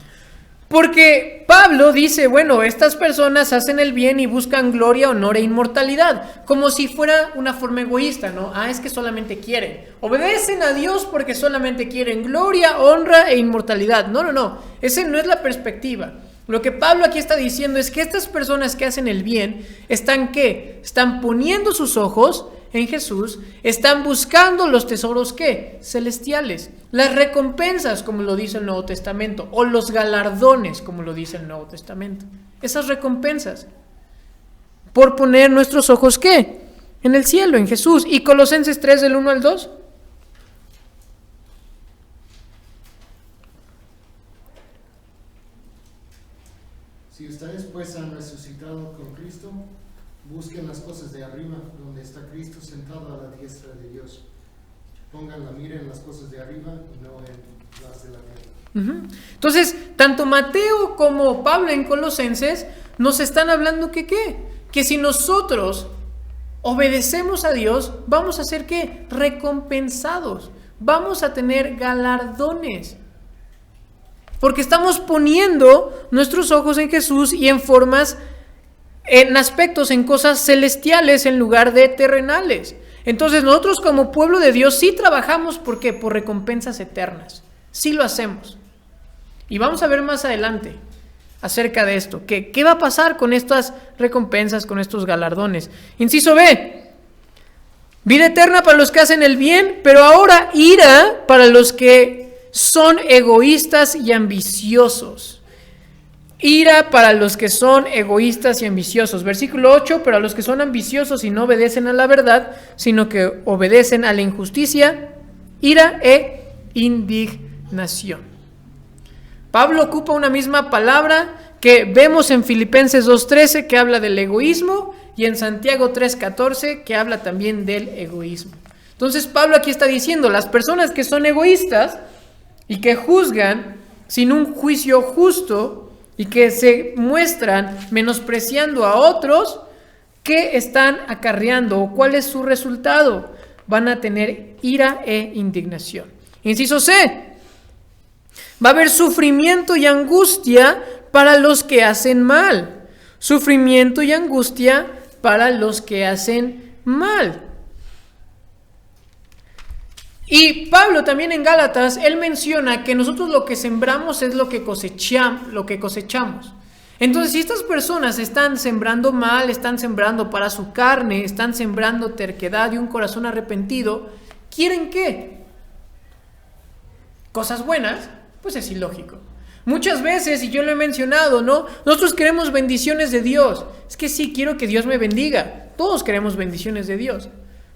Porque Pablo dice, bueno, estas personas hacen el bien y buscan gloria, honor e inmortalidad, como si fuera una forma egoísta, ¿no? Es que solamente quieren, obedecen a Dios porque solamente quieren gloria, honra e inmortalidad. No, esa no es la perspectiva. Lo que Pablo aquí está diciendo es que estas personas que hacen el bien están ¿qué? Están poniendo sus ojos en Jesús, están buscando los tesoros ¿qué? Celestiales, las recompensas como lo dice el Nuevo Testamento, o los galardones como lo dice el Nuevo Testamento. Esas recompensas por poner nuestros ojos ¿qué? En el cielo, en Jesús. Y Colosenses 3 del 1 al 2. Si ustedes pues han resucitado con Cristo, busquen las cosas de arriba, donde está Cristo sentado a la diestra de Dios. Pongan la mira en las cosas de arriba y no en las de la tierra. Entonces, tanto Mateo como Pablo en Colosenses nos están hablando que ¿qué? Que si nosotros obedecemos a Dios, vamos a ser ¿qué? Recompensados. Vamos a tener galardones. Porque estamos poniendo nuestros ojos en Jesús y en formas, en aspectos, en cosas celestiales en lugar de terrenales. Entonces nosotros como pueblo de Dios sí trabajamos, ¿por qué? Por recompensas eternas. Sí lo hacemos. Y vamos a ver más adelante acerca de esto. ¿Qué va a pasar con estas recompensas, con estos galardones? Inciso B. Vida eterna para los que hacen el bien, pero ahora ira para los que son egoístas y ambiciosos. Ira para los que son egoístas y ambiciosos. Versículo 8, pero a los que son ambiciosos y no obedecen a la verdad, sino que obedecen a la injusticia, ira e indignación. Pablo ocupa una misma palabra que vemos en Filipenses 2:13, que habla del egoísmo, y en Santiago 3:14, que habla también del egoísmo. Entonces Pablo aquí está diciendo, las personas que son egoístas y que juzgan sin un juicio justo y que se muestran menospreciando a otros, ¿qué están acarreando o cuál es su resultado? Van a tener ira e indignación. Inciso C. Va a haber sufrimiento y angustia para los que hacen mal. Sufrimiento y angustia para los que hacen mal. Y Pablo también en Gálatas, él menciona que nosotros lo que sembramos es lo que cosechamos. Entonces, si estas personas están sembrando mal, están sembrando para su carne, están sembrando terquedad y un corazón arrepentido, ¿quieren qué? Cosas buenas, pues es ilógico. Muchas veces, y yo lo he mencionado, ¿no? Nosotros queremos bendiciones de Dios. Es que sí, quiero que Dios me bendiga. Todos queremos bendiciones de Dios.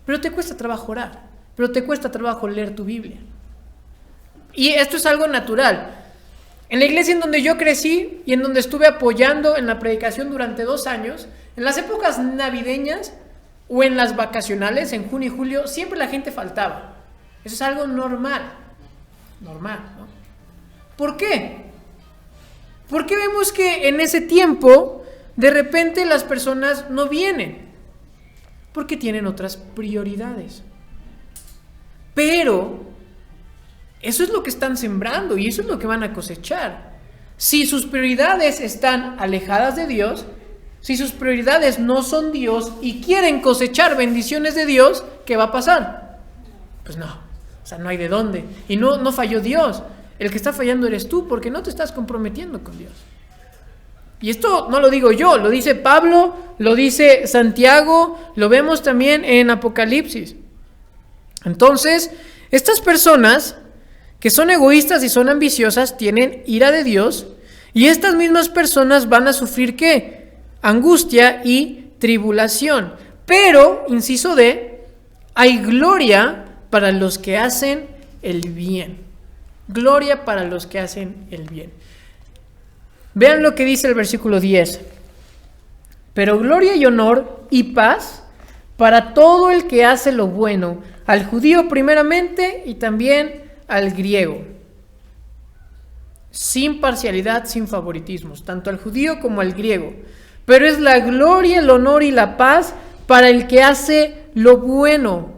Pero te cuesta trabajo orar. Pero te cuesta trabajo leer tu Biblia. Y esto es algo natural. En la iglesia en donde yo crecí y en donde estuve apoyando en la predicación durante 2 años, en las épocas navideñas o en las vacacionales, en junio y julio, siempre la gente faltaba. Eso es algo normal. Normal, ¿no? ¿Por qué? Porque vemos que en ese tiempo, de repente las personas no vienen. Porque tienen otras prioridades. Pero eso es lo que están sembrando y eso es lo que van a cosechar. Si sus prioridades están alejadas de Dios, si sus prioridades no son Dios y quieren cosechar bendiciones de Dios, ¿qué va a pasar? Pues no, o sea, no hay de dónde. Y no falló Dios. El que está fallando eres tú porque no te estás comprometiendo con Dios. Y esto no lo digo yo, lo dice Pablo, lo dice Santiago, lo vemos también en Apocalipsis. Entonces, estas personas que son egoístas y son ambiciosas tienen ira de Dios y estas mismas personas van a sufrir ¿qué? Angustia y tribulación. Pero, inciso D, hay gloria para los que hacen el bien. Gloria para los que hacen el bien. Vean lo que dice el versículo 10. Pero gloria y honor y paz para todo el que hace lo bueno, al judío primeramente y también al griego. Sin parcialidad, sin favoritismos, tanto al judío como al griego. Pero es la gloria, el honor y la paz para el que hace lo bueno.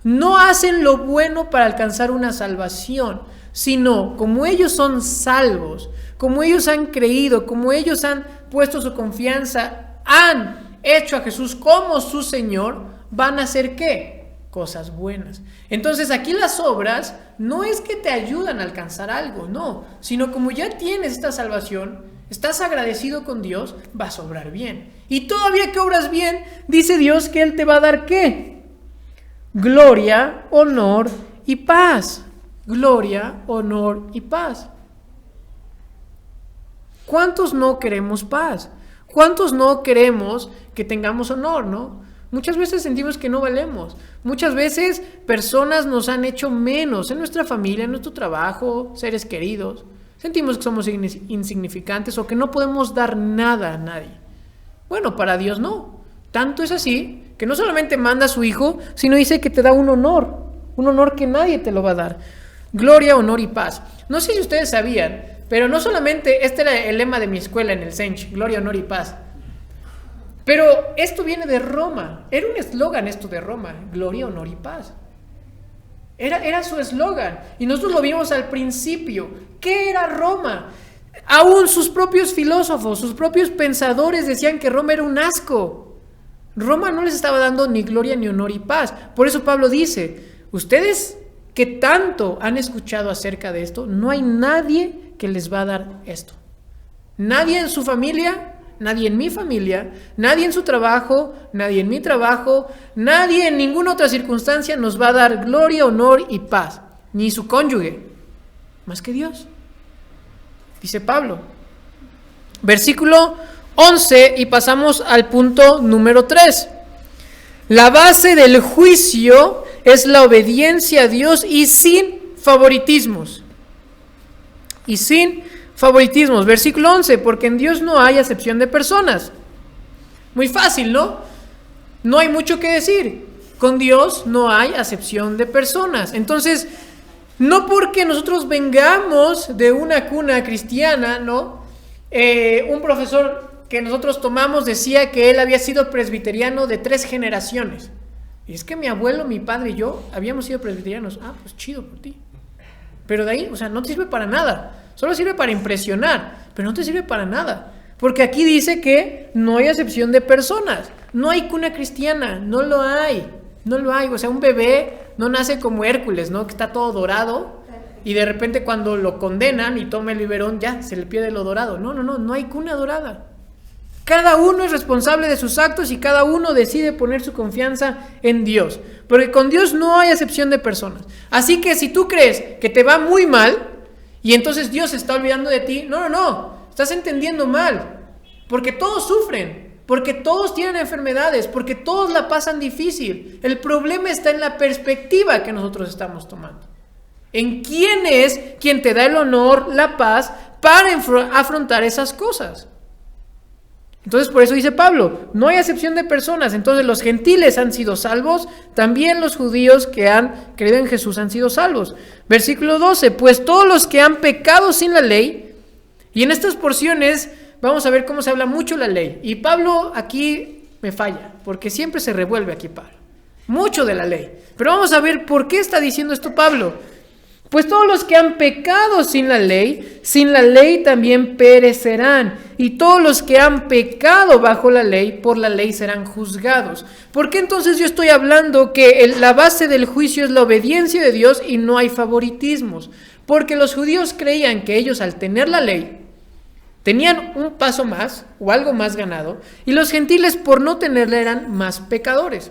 No hacen lo bueno para alcanzar una salvación, sino como ellos son salvos, como ellos han creído, como ellos han puesto su confianza, han hecho a Jesús como su Señor, van a hacer ¿qué? Cosas buenas. Entonces aquí las obras no es que te ayudan a alcanzar algo, no, sino como ya tienes esta salvación, estás agradecido con Dios, vas a obrar bien. Y todavía que obras bien, dice Dios que Él te va a dar ¿qué? Gloria, honor y paz. Gloria, honor y paz. ¿Cuántos no queremos paz? ¿Cuántos no queremos que tengamos honor, no? Muchas veces sentimos que no valemos. Muchas veces personas nos han hecho menos en nuestra familia, en nuestro trabajo, seres queridos. Sentimos que somos insignificantes o que no podemos dar nada a nadie. Bueno, para Dios no. Tanto es así que no solamente manda a su Hijo, sino dice que te da un honor que nadie te lo va a dar. Gloria, honor y paz. No sé si ustedes sabían, pero no solamente este era el lema de mi escuela en el Sench, gloria, honor y paz. Pero esto viene de Roma. Era un eslogan esto de Roma, gloria, honor y paz. Era su eslogan. Y nosotros lo vimos al principio. ¿Qué era Roma? Aún sus propios filósofos, sus propios pensadores decían que Roma era un asco. Roma no les estaba dando ni gloria, ni honor y paz. Por eso Pablo dice, ustedes que tanto han escuchado acerca de esto, no hay nadie que les va a dar esto. Nadie en su familia, nadie en mi familia, nadie en su trabajo, nadie en mi trabajo, nadie en ninguna otra circunstancia nos va a dar gloria, honor y paz, ni su cónyuge, más que Dios. Dice Pablo. Versículo 11 y pasamos al punto número 3. La base del juicio es la obediencia a Dios y sin favoritismos. Y sin favoritismos. Versículo 11, porque en Dios no hay acepción de personas. Muy fácil, ¿no? No hay mucho que decir. Con Dios no hay acepción de personas. Entonces, no porque nosotros vengamos de una cuna cristiana, ¿no? Un profesor que nosotros tomamos decía que él había sido presbiteriano de 3 generaciones. Y es que mi abuelo, mi padre y yo habíamos sido presbiterianos. Ah, pues chido por ti. Pero de ahí, o sea, no te sirve para nada. Solo sirve para impresionar, pero no te sirve para nada. Porque aquí dice que no hay acepción de personas. No hay cuna cristiana, no lo hay. No lo hay. O sea, un bebé no nace como Hércules, ¿no? Que está todo dorado y de repente cuando lo condenan y toma el biberón, ya se le pierde lo dorado. No hay cuna dorada. Cada uno es responsable de sus actos y cada uno decide poner su confianza en Dios. Porque con Dios no hay acepción de personas. Así que si tú crees que te va muy mal y entonces Dios se está olvidando de ti, no, estás entendiendo mal. Porque todos sufren, porque todos tienen enfermedades, porque todos la pasan difícil. El problema está en la perspectiva que nosotros estamos tomando. En quién es quien te da el honor, la paz para afrontar esas cosas. Entonces por eso dice Pablo, no hay acepción de personas. Entonces los gentiles han sido salvos, también los judíos que han creído en Jesús han sido salvos. Versículo 12, pues todos los que han pecado sin la ley, y en estas porciones vamos a ver cómo se habla mucho la ley. Y Pablo aquí me falla, porque siempre se revuelve aquí Pablo. Mucho de la ley. Pero vamos a ver por qué está diciendo esto Pablo. Pues todos los que han pecado sin la ley también perecerán. Y todos los que han pecado bajo la ley, por la ley serán juzgados. ¿Por qué entonces yo estoy hablando que la base del juicio es la obediencia de Dios y no hay favoritismos? Porque los judíos creían que ellos al tener la ley, tenían un paso más o algo más ganado, y los gentiles por no tenerla eran más pecadores.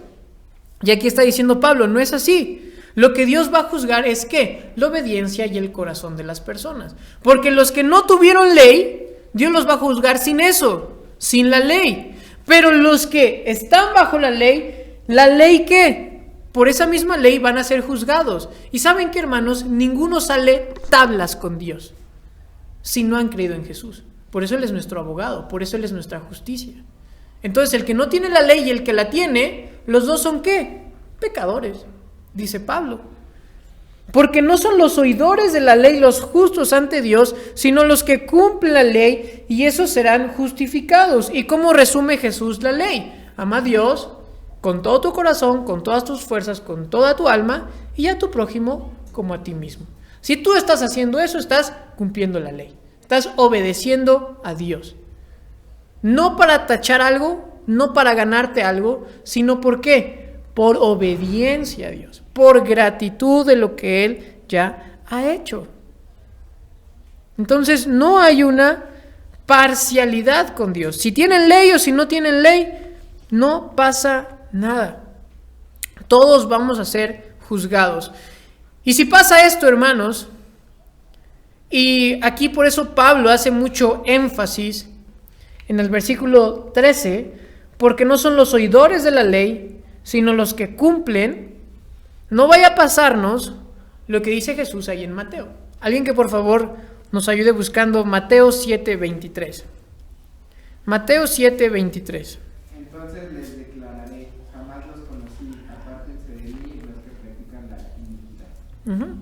Y aquí está diciendo Pablo, no es así. Lo que Dios va a juzgar es ¿qué? La obediencia y el corazón de las personas. Porque los que no tuvieron ley, Dios los va a juzgar sin eso, sin la ley. Pero los que están bajo la ley ¿qué? Por esa misma ley van a ser juzgados. Y ¿saben qué, hermanos? Ninguno sale tablas con Dios si no han creído en Jesús. Por eso Él es nuestro abogado, por eso Él es nuestra justicia. Entonces el que no tiene la ley y el que la tiene, los dos son ¿qué? Pecadores, dice Pablo. Porque no son los oidores de la ley los justos ante Dios, sino los que cumplen la ley, y esos serán justificados. ¿Y cómo resume Jesús la ley? Ama a Dios con todo tu corazón, con todas tus fuerzas, con toda tu alma, y a tu prójimo como a ti mismo. Si tú estás haciendo eso, estás cumpliendo la ley. Estás obedeciendo a Dios. No para tachar algo, no para ganarte algo, sino ¿por qué? Por obediencia a Dios, por gratitud de lo que Él ya ha hecho. Entonces no hay una parcialidad con Dios. Si tienen ley o si no tienen ley, no pasa nada. Todos vamos a ser juzgados. Y si pasa esto, hermanos, y aquí por eso Pablo hace mucho énfasis en el versículo 13, porque no son los oidores de la ley, sino los que cumplen, no vaya a pasarnos lo que dice Jesús ahí en Mateo. Alguien que por favor nos ayude buscando Mateo 7:23. Mateo 7:23. Entonces les declararé, jamás los conocí, apártense de mí los que practican la iniquidad.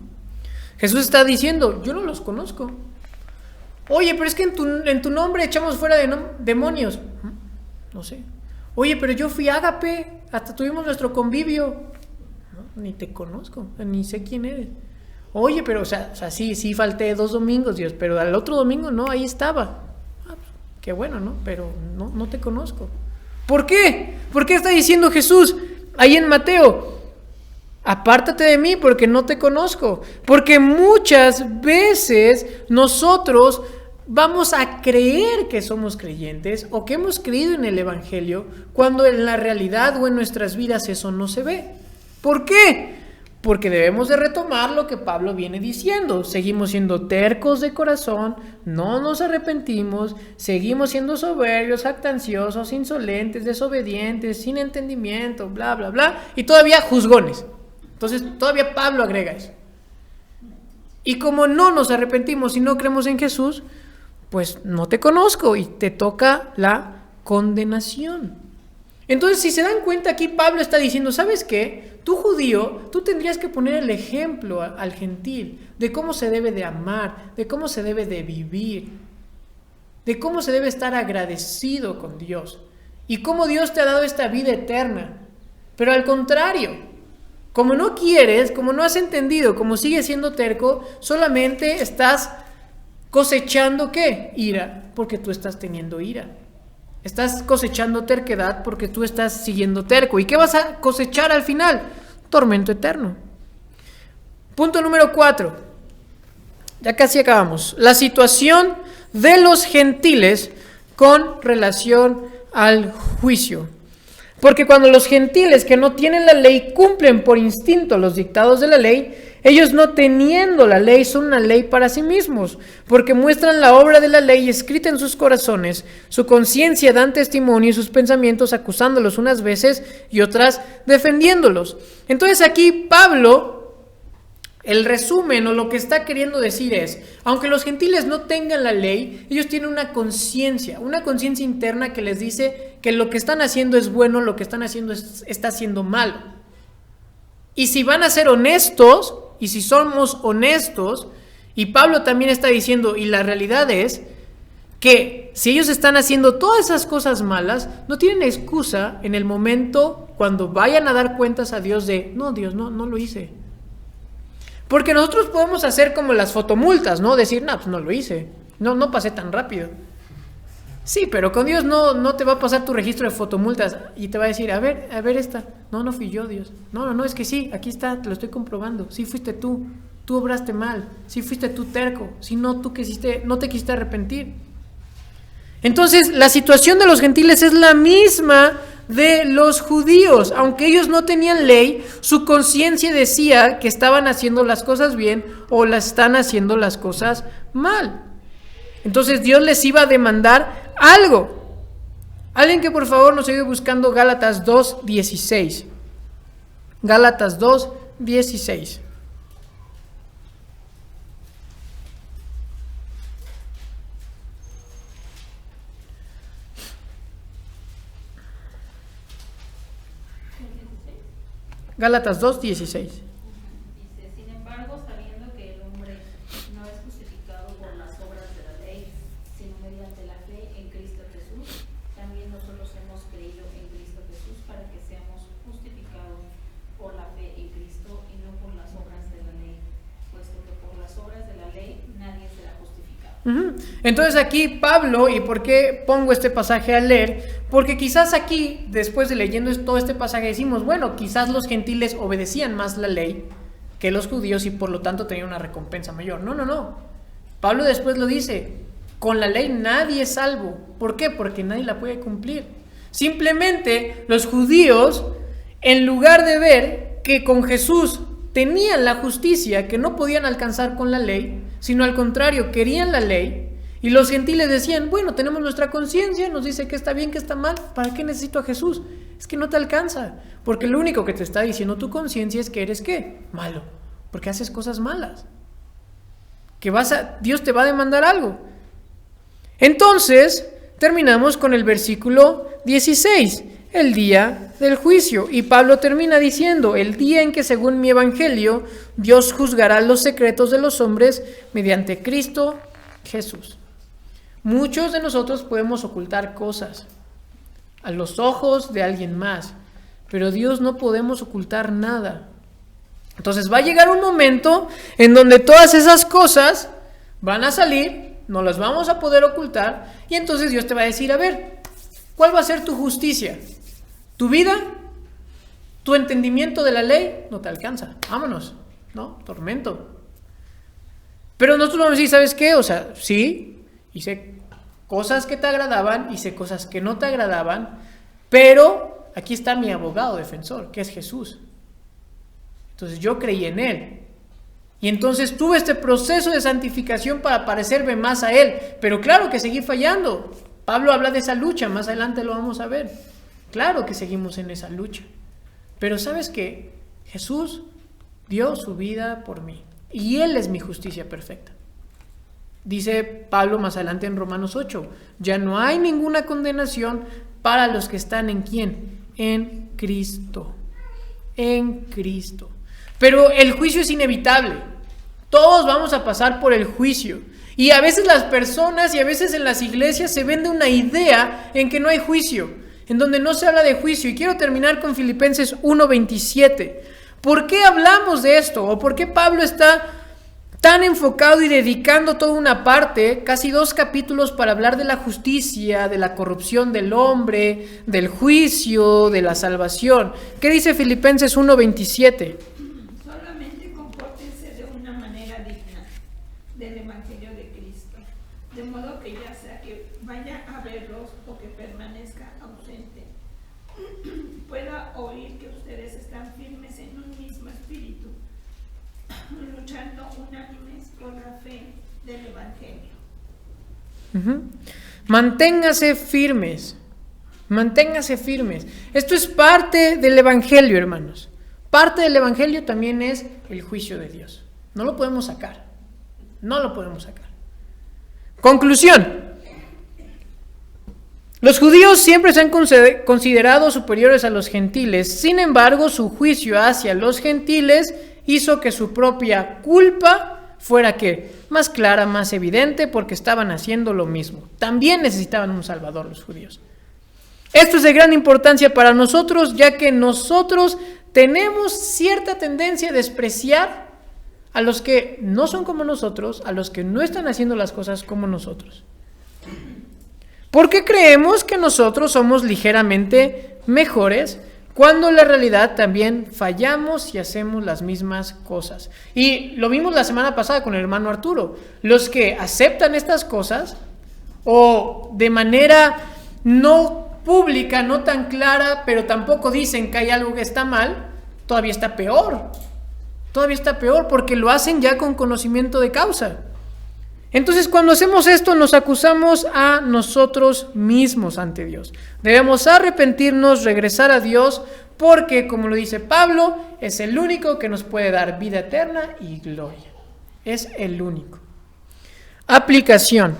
Jesús está diciendo, yo no los conozco. Oye, pero es que en tu nombre echamos fuera demonios. No sé. Oye, pero yo fui ágape, hasta tuvimos nuestro convivio. No, ni te conozco, ni sé quién eres. Oye, pero o sea, sí falté 2 domingos, Dios, pero al otro domingo no, ahí estaba. Qué bueno, ¿no? Pero no te conozco. ¿Por qué? ¿Por qué está diciendo Jesús ahí en Mateo? Apártate de mí porque no te conozco. Porque muchas veces nosotros vamos a creer que somos creyentes o que hemos creído en el Evangelio cuando en la realidad o en nuestras vidas eso no se ve. ¿Por qué? Porque debemos de retomar lo que Pablo viene diciendo. Seguimos siendo tercos de corazón, no nos arrepentimos, seguimos siendo soberbios, jactanciosos, insolentes, desobedientes, sin entendimiento, bla, bla, bla, y todavía juzgones. Entonces todavía Pablo agrega eso. Y como no nos arrepentimos y no creemos en Jesús, pues no te conozco y te toca la condenación. Entonces, si se dan cuenta, aquí Pablo está diciendo, ¿sabes qué? Tú judío, tú tendrías que poner el ejemplo al gentil de cómo se debe de amar, de cómo se debe de vivir, de cómo se debe estar agradecido con Dios y cómo Dios te ha dado esta vida eterna. Pero al contrario, como no quieres, como no has entendido, como sigues siendo terco, solamente estás cosechando ¿qué? Ira, porque tú estás teniendo ira. Estás cosechando terquedad porque tú estás siguiendo terco. ¿Y qué vas a cosechar al final? Tormento eterno. Punto número 4. Ya casi acabamos. La situación de los gentiles con relación al juicio. Porque cuando los gentiles que no tienen la ley cumplen por instinto los dictados de la ley, ellos no teniendo la ley son una ley para sí mismos, porque muestran la obra de la ley escrita en sus corazones, su conciencia dan testimonio y sus pensamientos acusándolos unas veces y otras defendiéndolos. Entonces aquí Pablo, el resumen o lo que está queriendo decir es, aunque los gentiles no tengan la ley, ellos tienen una conciencia interna que les dice que lo que están haciendo es bueno, lo que están haciendo está siendo malo. Y si van a ser honestos, y si somos honestos, y Pablo también está diciendo, y la realidad es que si ellos están haciendo todas esas cosas malas, no tienen excusa en el momento cuando vayan a dar cuentas a Dios de, no, Dios, no lo hice. Porque nosotros podemos hacer como las fotomultas, ¿no? Decir, no, pues no lo hice, no pasé tan rápido. Sí, pero con Dios no te va a pasar tu registro de fotomultas y te va a decir, a ver esta. No fui yo, Dios. No, es que sí, aquí está, te lo estoy comprobando. Sí fuiste tú obraste mal. Sí fuiste tú terco. Si no, no te quisiste arrepentir. Entonces, la situación de los gentiles es la misma de los judíos. Aunque ellos no tenían ley, su conciencia decía que estaban haciendo las cosas bien o las están haciendo las cosas mal. Entonces Dios les iba a demandar algo. Alguien que por favor nos ayude buscando Gálatas 2:16. Gálatas 2:16. Gálatas 2:16. Dice, sin embargo, sabiendo que el hombre no es justificado por las obras de la ley, sino mediante la fe en Cristo Jesús, también nosotros hemos creído en Cristo Jesús para que seamos justificados por la fe en Cristo y no por las obras de la ley, puesto que por las obras de la ley nadie será justificado. Entonces aquí Pablo, ¿y por qué pongo este pasaje a leer? Porque quizás aquí, después de leyendo todo este pasaje, decimos, bueno, quizás los gentiles obedecían más la ley que los judíos y por lo tanto tenían una recompensa mayor. No. Pablo después lo dice, Con la ley nadie es salvo. ¿Por qué? Porque nadie la puede cumplir. Simplemente los judíos, en lugar de ver que con Jesús tenían la justicia que no podían alcanzar con la ley, sino al contrario, querían la ley, y los gentiles decían, bueno, tenemos nuestra conciencia, nos dice que está bien, que está mal, ¿para qué necesito a Jesús? Es que no te alcanza, porque lo único que te está diciendo tu conciencia es que eres, ¿qué? Malo, porque haces cosas malas, que Dios te va a demandar algo. Entonces, terminamos con el versículo 16, el día del juicio, y Pablo termina diciendo, el día en que según mi evangelio, Dios juzgará los secretos de los hombres mediante Cristo Jesús. Muchos de nosotros podemos ocultar cosas a los ojos de alguien más, pero Dios no podemos ocultar nada. Entonces va a llegar un momento en donde todas esas cosas van a salir, no las vamos a poder ocultar, y entonces Dios te va a decir, a ver, ¿cuál va a ser tu justicia? ¿Tu vida? ¿Tu entendimiento de la ley? No te alcanza, vámonos, ¿no? Tormento. Pero nosotros vamos a decir, ¿sabes qué? O sea, sí, hice cosas que te agradaban, hice cosas que no te agradaban, pero aquí está mi abogado defensor, que es Jesús. Entonces yo creí en Él. Y entonces tuve este proceso de santificación para parecerme más a Él. Pero claro que seguí fallando. Pablo habla de esa lucha, más adelante lo vamos a ver. Claro que seguimos en esa lucha. Pero ¿sabes qué? Jesús dio su vida por mí. Y Él es mi justicia perfecta. Dice Pablo más adelante en Romanos 8, ya no hay ninguna condenación para los que están ¿en quién? En Cristo. En Cristo. Pero el juicio es inevitable. Todos vamos a pasar por el juicio. Y a veces las personas y a veces en las iglesias se vende una idea en que no hay juicio, en donde no se habla de juicio. Y quiero terminar con Filipenses 1:27. ¿Por qué hablamos de esto? ¿O por qué Pablo está tan enfocado y dedicando toda una parte, casi 2 capítulos, para hablar de la justicia, de la corrupción del hombre, del juicio, de la salvación? ¿Qué dice Filipenses 1:27? Solamente compórtense de una manera digna del Evangelio de Cristo, de modo que ya sea que vaya a verlos o que permanezca ausente, pueda oír que ustedes están firmes en un mismo espíritu, luchando unánimes por la fe del Evangelio. Manténgase firmes. Manténgase firmes. Esto es parte del Evangelio, hermanos. Parte del Evangelio también es el juicio de Dios. No lo podemos sacar. No lo podemos sacar. Conclusión. Los judíos siempre se han considerado superiores a los gentiles. Sin embargo, su juicio hacia los gentiles hizo que su propia culpa fuera ¿qué? Más clara, más evidente, porque estaban haciendo lo mismo. También necesitaban un salvador los judíos. Esto es de gran importancia para nosotros, ya que nosotros tenemos cierta tendencia a despreciar a los que no son como nosotros, a los que no están haciendo las cosas como nosotros. Porque creemos que nosotros somos ligeramente mejores, cuando en la realidad también fallamos y hacemos las mismas cosas. Y lo vimos la semana pasada con el hermano Arturo. Los que aceptan estas cosas, o de manera no pública, no tan clara, pero tampoco dicen que hay algo que está mal, todavía está peor. Todavía está peor porque lo hacen ya con conocimiento de causa. Entonces, cuando hacemos esto, nos acusamos a nosotros mismos ante Dios. Debemos arrepentirnos, regresar a Dios, porque, como lo dice Pablo, es el único que nos puede dar vida eterna y gloria. Es el único. Aplicación.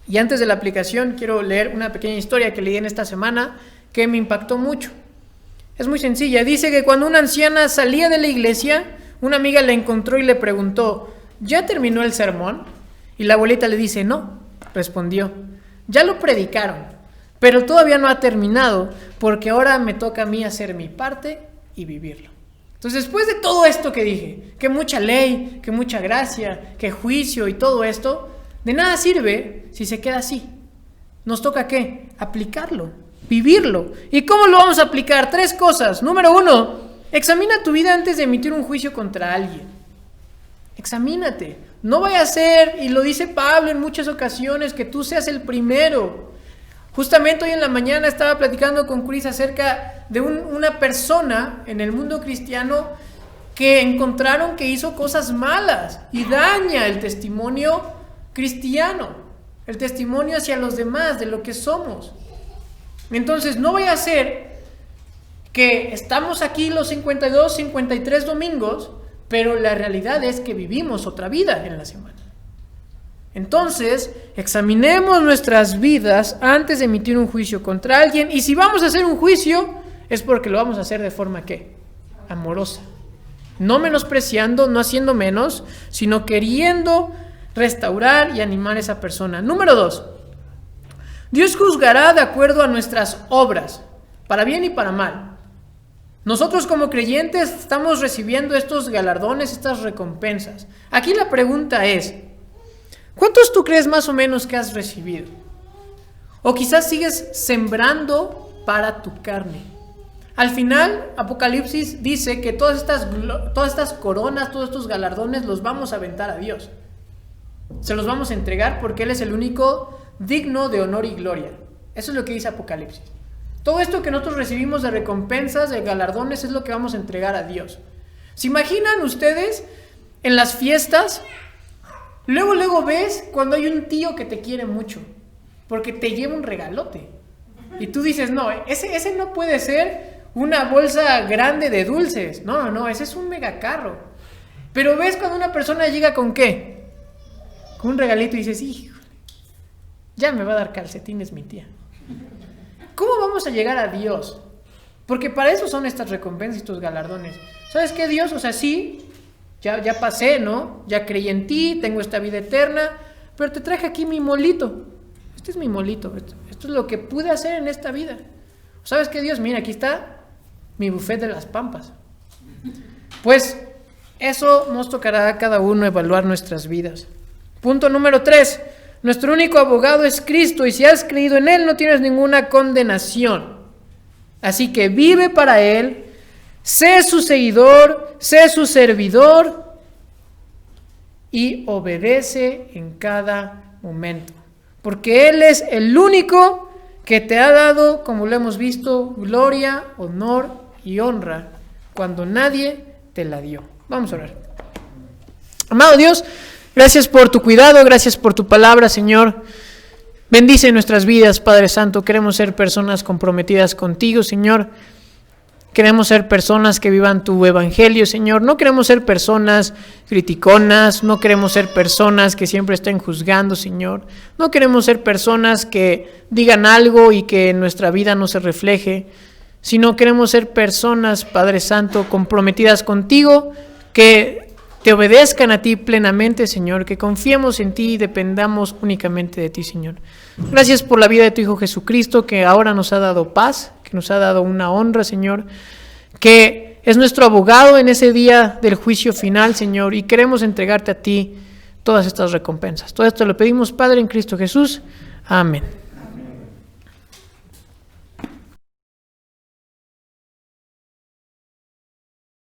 Y antes de la aplicación, quiero leer una pequeña historia que leí en esta semana que me impactó mucho. Es muy sencilla. Dice que cuando una anciana salía de la iglesia, una amiga la encontró y le preguntó: ¿ya terminó el sermón? Y la abuelita le dice: no, respondió, ya lo predicaron, pero todavía no ha terminado, porque ahora me toca a mí hacer mi parte y vivirlo. Entonces, después de todo esto que dije, que mucha ley, que mucha gracia, que juicio y todo esto, de nada sirve si se queda así. Nos toca ¿qué? Aplicarlo, vivirlo. ¿Y cómo lo vamos a aplicar? 3 cosas. Número 1, examina tu vida antes de emitir un juicio contra alguien. Examínate. No vaya a ser, y lo dice Pablo en muchas ocasiones, que tú seas el primero. Justamente hoy en la mañana estaba platicando con Chris acerca de una persona en el mundo cristiano que encontraron que hizo cosas malas y daña el testimonio cristiano, el testimonio hacia los demás de lo que somos. Entonces no vaya a ser que estamos aquí los 52, 53 domingos, pero la realidad es que vivimos otra vida en la semana. Entonces, examinemos nuestras vidas antes de emitir un juicio contra alguien, y si vamos a hacer un juicio, es porque lo vamos a hacer de forma ¿qué? Amorosa. No menospreciando, no haciendo menos, sino queriendo restaurar y animar a esa persona. Número 2. Dios juzgará de acuerdo a nuestras obras, para bien y para mal. Nosotros como creyentes estamos recibiendo estos galardones, estas recompensas. Aquí la pregunta es, ¿cuántos tú crees más o menos que has recibido? O quizás sigues sembrando para tu carne. Al final, Apocalipsis dice que todas estas coronas, todos estos galardones los vamos a aventar a Dios. Se los vamos a entregar porque Él es el único digno de honor y gloria. Eso es lo que dice Apocalipsis. Todo esto que nosotros recibimos de recompensas, de galardones, es lo que vamos a entregar a Dios. ¿Se imaginan ustedes en las fiestas? Luego ves cuando hay un tío que te quiere mucho, porque te lleva un regalote. Y tú dices, no, ese no puede ser una bolsa grande de dulces. No, ese es un megacarro. Pero ves cuando una persona llega con ¿qué? Con un regalito y dices, híjole, ya me va a dar calcetines mi tía. ¿Cómo vamos a llegar a Dios? Porque para eso son estas recompensas, estos galardones. ¿Sabes qué, Dios? O sea, sí, ya pasé, ¿no? Ya creí en ti, tengo esta vida eterna, pero te traje aquí mi molito. Este es mi molito. Esto es lo que pude hacer en esta vida. ¿Sabes qué, Dios? Mira, aquí está mi buffet de las pampas. Pues eso nos tocará a cada uno evaluar nuestras vidas. Punto número 3. Nuestro único abogado es Cristo, y si has creído en Él no tienes ninguna condenación. Así que vive para Él, sé su seguidor, sé su servidor y obedece en cada momento. Porque Él es el único que te ha dado, como lo hemos visto, gloria, honor y honra cuando nadie te la dio. Vamos a orar. Amado Dios, gracias por tu cuidado, gracias por tu palabra, Señor. Bendice nuestras vidas, Padre Santo. Queremos ser personas comprometidas contigo, Señor. Queremos ser personas que vivan tu evangelio, Señor. No queremos ser personas criticonas, no queremos ser personas que siempre estén juzgando, Señor. No queremos ser personas que digan algo y que en nuestra vida no se refleje, sino queremos ser personas, Padre Santo, comprometidas contigo, que te obedezcan a ti plenamente, Señor, que confiemos en ti y dependamos únicamente de ti, Señor. Gracias por la vida de tu Hijo Jesucristo, que ahora nos ha dado paz, que nos ha dado una honra, Señor, que es nuestro abogado en ese día del juicio final, Señor, y queremos entregarte a ti todas estas recompensas. Todo esto lo pedimos, Padre, en Cristo Jesús. Amén.